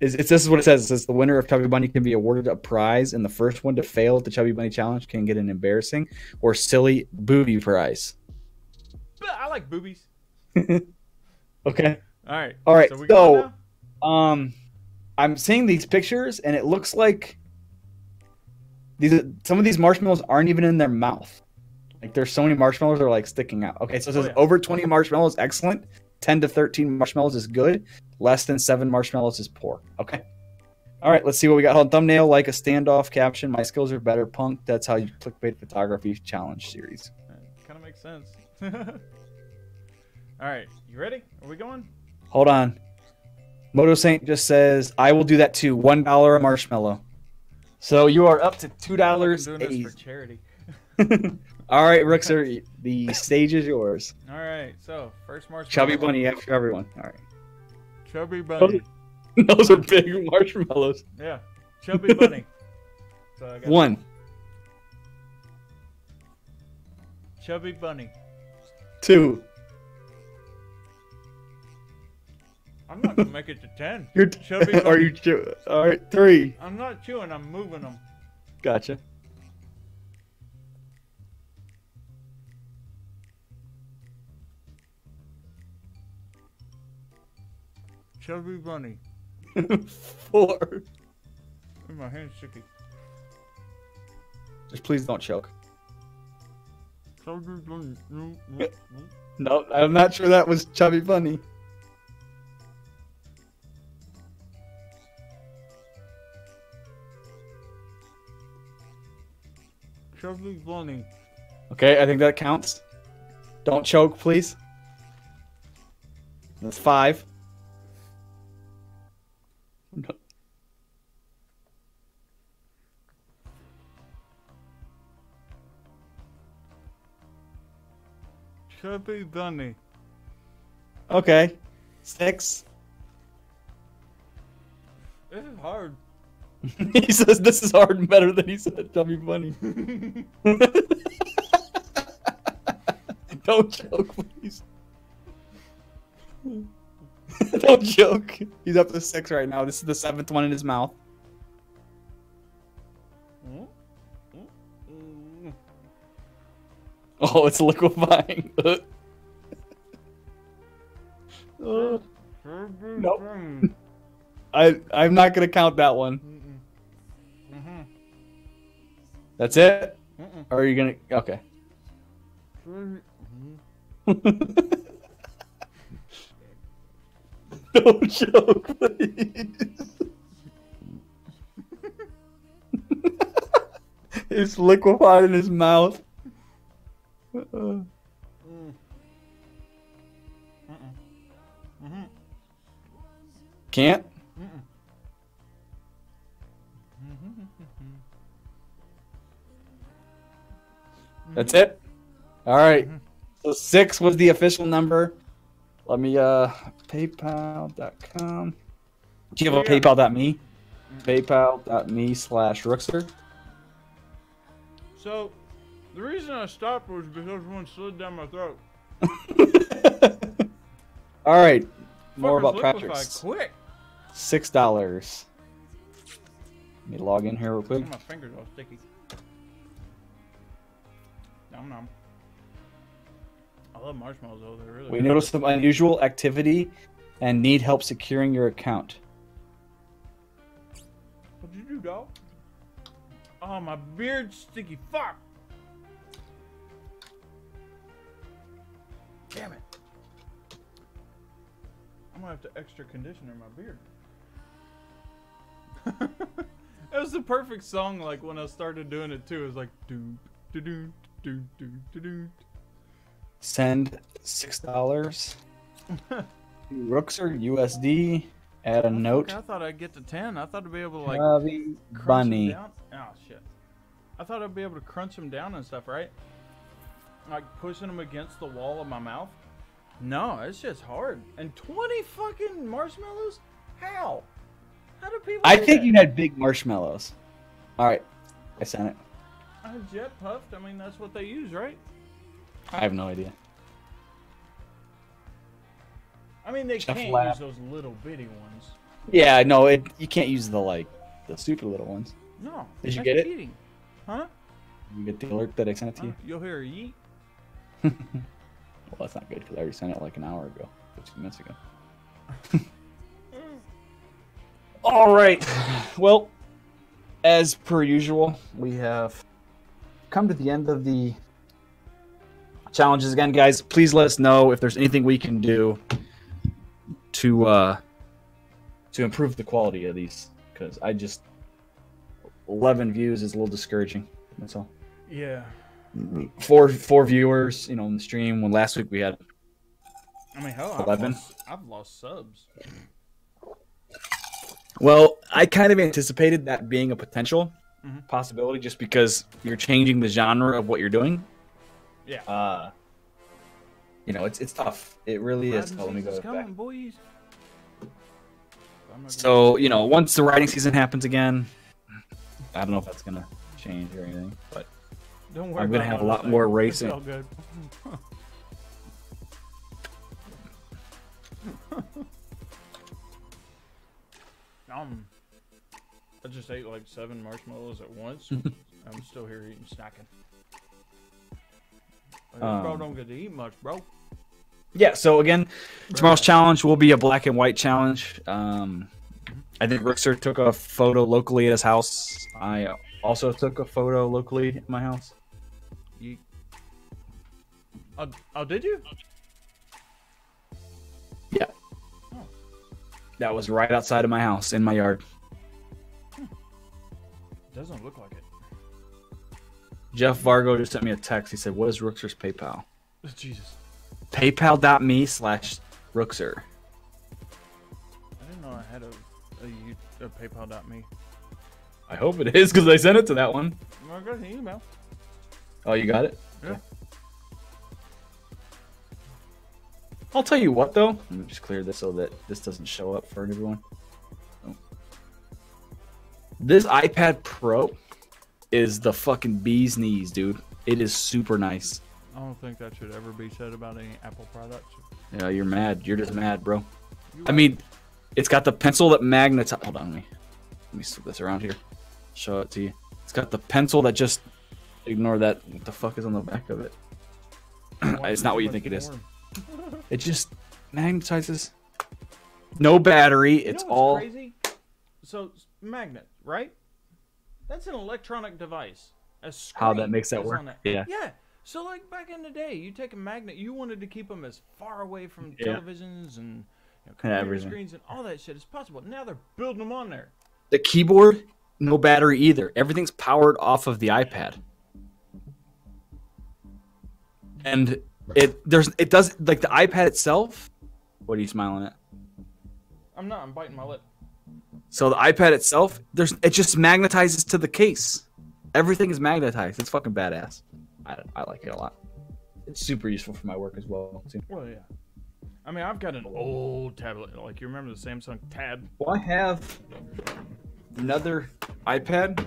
this is what it says. It says the winner of Chubby Bunny can be awarded a prize, and the first one to fail at the Chubby Bunny challenge can get an embarrassing or silly booby prize. I like boobies. Okay. All right. All right. So, I'm seeing these pictures, and it looks like some of these marshmallows aren't even in their mouth. Like there's so many marshmallows that are like sticking out. Okay, so it says over 20 marshmallows, excellent. 10 to 13 marshmallows is good. Less than 7 marshmallows is poor. Okay. All right, let's see what we got. Hold on, thumbnail, like a standoff, caption. My skills are better, punk. That's how you clickbait photography challenge series. Kind of makes sense. All right, you ready? Are we going? Hold on. Moto Saint just says, I will do that too. $1 a marshmallow. So you are up to $2. I'm doing this for charity. All right, Rookzer, the stage is yours. All right, so first marshmallow. Chubby Bunny after everyone. All right. Chubby Bunny. Those are big marshmallows. Yeah, Chubby Bunny. So I got 1. Chubby Bunny. 2. I'm not gonna make it to 10. You're Chubby Bunny. Are you chewing? All right, 3. I'm not chewing. I'm moving them. Gotcha. Chubby Bunny. 4. My hand's sticky. Just please don't choke. Chubby Bunny. No, I'm not sure that was Chubby Bunny. Chubby Bunny. Okay, I think that counts. Don't choke, please. That's 5. No. Chubby Bunny. Okay. 6. This is hard. He says this is hard and better than he said Chubby Bunny. Don't choke, please. Don't joke. He's up to 6 right now. This is the 7th one in his mouth. Oh, it's liquefying. Nope. I'm not gonna count that one. That's it? Or are you gonna? Okay. Don't joke, please. It's liquefied in his mouth. Can't? That's it? All right. So 6 was the official number. Let me, paypal.com. Do you have a paypal.me? Paypal.me/Rookzer. So, the reason I stopped was because one slid down my throat. All right. More about Patrick's. Quick. $6. Let me log in here real quick. My fingers all sticky. Nom nom. I love marshmallows though. They're really We good. noticed some unusual activity and need help securing your account. What'd you do, dog? Oh, my beard's sticky. Fuck. Damn it. I'm gonna have to extra conditioner my beard. It was the perfect song, like when I started doing it too. It was like do do do do do do do. Send $6. Rookzer USD. Add a note. I thought I'd get to 10. I thought I'd be able to like Chubby crunch Bunny. them down. Oh shit. I thought I'd be able to crunch them down and stuff, right? Like pushing them against the wall of my mouth. No, it's just hard. And 20 fucking marshmallows? How? How do people I do think that? you had big marshmallows. All right, I sent it. Jet puffed. I mean, that's what they use, right? I have no idea. I mean, they Chef can't Lab. use those little bitty ones. Yeah, no, you can't use the super little ones. No. Did you that's get it? cheating. Huh? You get the alert that I sent it to you. You'll hear a yeet. Well, that's not good because I already sent it like an hour ago, 15 minutes ago. All right. Well, as per usual, we have come to the end of the challenges again, guys. Please let us know if there's anything we can do to improve the quality of these, because 11 views is a little discouraging. That's all. Yeah. Four viewers, in the stream. When last week we had, I mean, hell, 11. I've lost subs. Well, I kind of anticipated that being a potential possibility, just because you're changing the genre of what you're doing. Yeah. It's tough. It really is. Oh, let me go coming, back. boys. So, once the riding season happens again, I don't know if that's gonna change or anything, but Don't worry. I'm gonna about have a what lot I say. more It's racing. all good. I just ate like 7 marshmallows at once. I'm still here eating, snacking. Bro, don't get to eat much, bro. Yeah. So again, tomorrow's challenge will be a black and white challenge. I think Rookzer took a photo locally at his house. I also took a photo locally at my house. Oh, did you? Yeah. Oh. That was right outside of my house, in my yard. Doesn't look like it. Jeff Vargo just sent me a text. He said, "What is Rookzer's PayPal?" Jesus. PayPal.me/Rookzer. I didn't know I had a PayPal.me. I hope it is, because I sent it to that one. I got an email. Oh, you got it? Yeah. Okay. I'll tell you what, though. Let me just clear this so that this doesn't show up for everyone. Oh. This iPad Pro is the fucking bee's knees, dude. It is super nice. I don't think that should ever be said about any Apple products. Yeah, you're mad. You're just mad, bro. You're I mean, it's got the pencil that magnetizes. Hold on, let me flip this around here. Show it to you. It's got the pencil that just. Ignore that. What the fuck is on the back of it? It's not what you think it is. It just magnetizes. No battery. It's all. Crazy? So magnet, right? That's an electronic device. A How that screen makes that is work? on that. Yeah. Yeah. So like back in the day, you take a magnet. You wanted to keep them as far away from Yeah. televisions and computer everything. screens and all that shit as possible. Now they're building them on there. The keyboard, no battery either. Everything's powered off of the iPad. And it does, like, the iPad itself. What are you smiling at? I'm not. I'm biting my lip. So the iPad itself, it just magnetizes to the case. Everything is magnetized. It's fucking badass. I like it a lot. It's super useful for my work as well, too. Well, yeah. I mean, I've got an old tablet. Like, you remember the Samsung Tab? Well, I have another iPad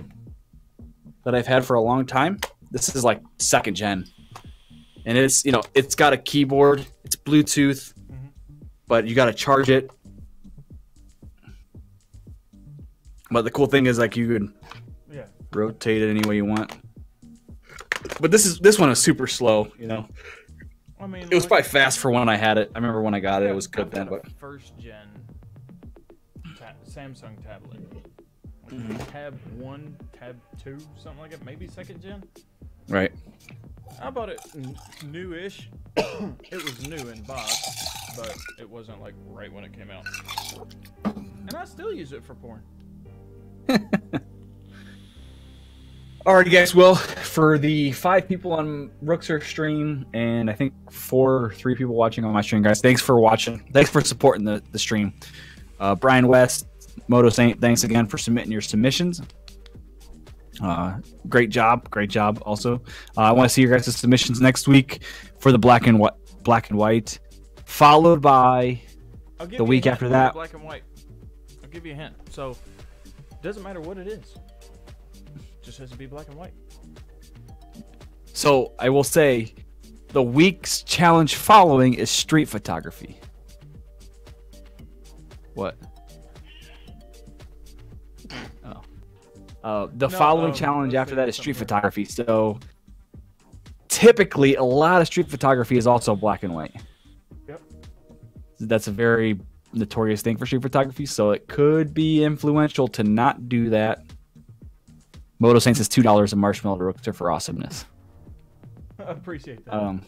that I've had for a long time. This is like 2nd gen. And it's, it's got a keyboard. It's Bluetooth. But you got to charge it. But the cool thing is, like, you could rotate it any way you want. But this one is super slow, I mean, It was probably fast for when I had it. I remember when I got it, it was good then. But first gen Samsung tablet, Tab 1, Tab 2, something like it, maybe second gen. right. I bought it newish. It was new in box, but it wasn't like right when it came out. And I still use it for porn. Alrighty, guys. Well, for the 5 people on Rookzer stream, and I think 3 people watching on my stream, guys, thanks for watching. Thanks for supporting the stream. Brian West, Moto Saint, thanks again for submitting your submissions. Great job also. I want to see your guys' submissions next week for the black and white, followed by the week after that black and white. I'll give you a hint. So it doesn't matter what it is, it just has to be black and white. So I will say the week's challenge following is street photography. What? The following challenge after that is street photography. So typically, a lot of street photography is also black and white. Yep. That's a very notorious thing for street photography. So it could be influential to not do that. Moto Saints is $2 a marshmallow Rookzer for awesomeness. I appreciate that.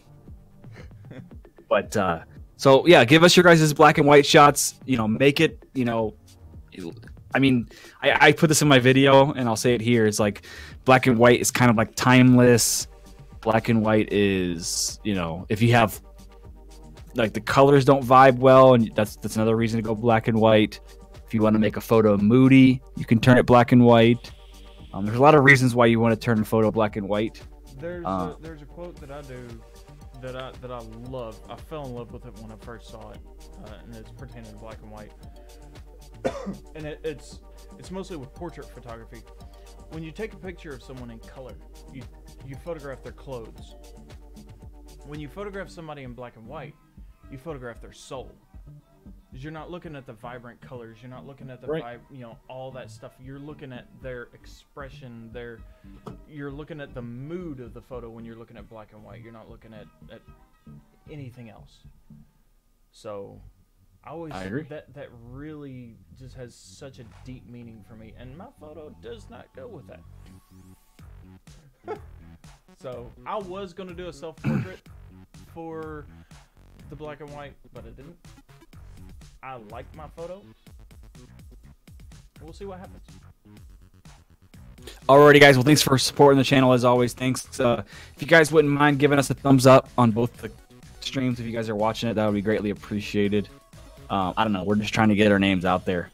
So yeah, give us your guys' black and white shots. You know, make it. You know. I mean, I put this in my video, and I'll say it here. It's like black and white is kind of like timeless. Black and white is, you know, if you have like the colors don't vibe well, and that's another reason to go black and white. If you want to make a photo moody, you can turn it black and white. There's a lot of reasons why you want to turn a photo black and white. There's a quote that I do that I love. I fell in love with it when I first saw it, and it's pertaining to black and white. And it's mostly with portrait photography. When you take a picture of someone in color, you photograph their clothes. When you photograph somebody in black and white, you photograph their soul. You're not looking at the vibrant colors. You're not looking at the all that stuff. You're looking at their expression. You're looking at the mood of the photo when you're looking at black and white. You're not looking at anything else. So I agree. That really just has such a deep meaning for me, and my photo does not go with that. So I was gonna do a self-portrait for the black and white, but I didn't. I like my photo. We'll see what happens. Alrighty, guys. Well, thanks for supporting the channel as always. Thanks. If you guys wouldn't mind giving us a thumbs up on both the streams, if you guys are watching it, that would be greatly appreciated. I don't know. We're just trying to get our names out there.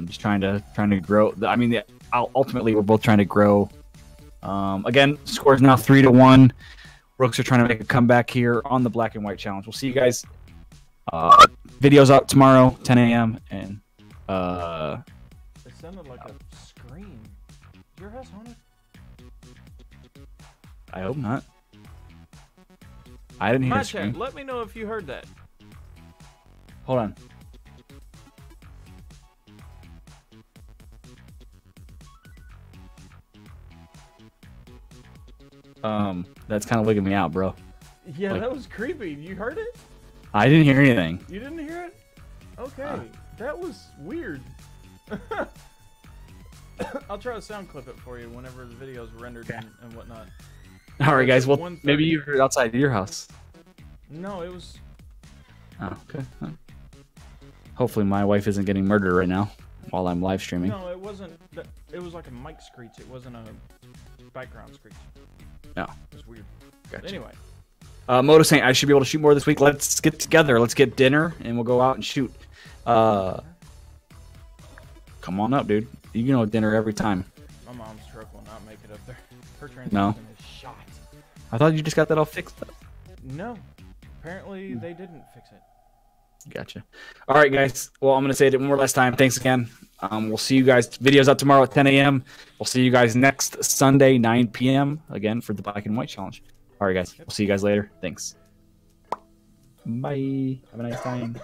Just trying to grow. I mean, ultimately, we're both trying to grow. Again, score is now 3-1. Rookzer are trying to make a comeback here on the black and white challenge. We'll see you guys. Videos out tomorrow, 10 a.m. And it sounded like a scream. Is your house haunted? I hope not. I didn't hear a scream. Let me know if you heard that. Hold on. That's kind of wigging me out, bro. Yeah, like, that was creepy. You heard it? I didn't hear anything. You didn't hear it? Okay, that was weird. I'll try to sound clip it for you whenever the video's rendered and whatnot. All right, guys. Well, maybe you heard it outside your house. No, it was. Oh, okay. Hopefully, my wife isn't getting murdered right now while I'm live streaming. No, it wasn't. It was like a mic screech. It wasn't a background screech. No. It was weird. Gotcha. Anyway. Moto Saint, I should be able to shoot more this week. Let's get together. Let's get dinner, and we'll go out and shoot. Come on up, dude. You know dinner every time. My mom's truck will not make it up there. Her transmission is shot. I thought you just got that all fixed up. No. Apparently, they didn't fix it. Gotcha. All right, guys. Well, I'm going to say it one more last time. Thanks again. We'll see you guys. Videos out tomorrow at 10 a.m. We'll see you guys next Sunday, 9 p.m. again for the black and white challenge. All right, guys. We'll see you guys later. Thanks. Bye. Have a nice time.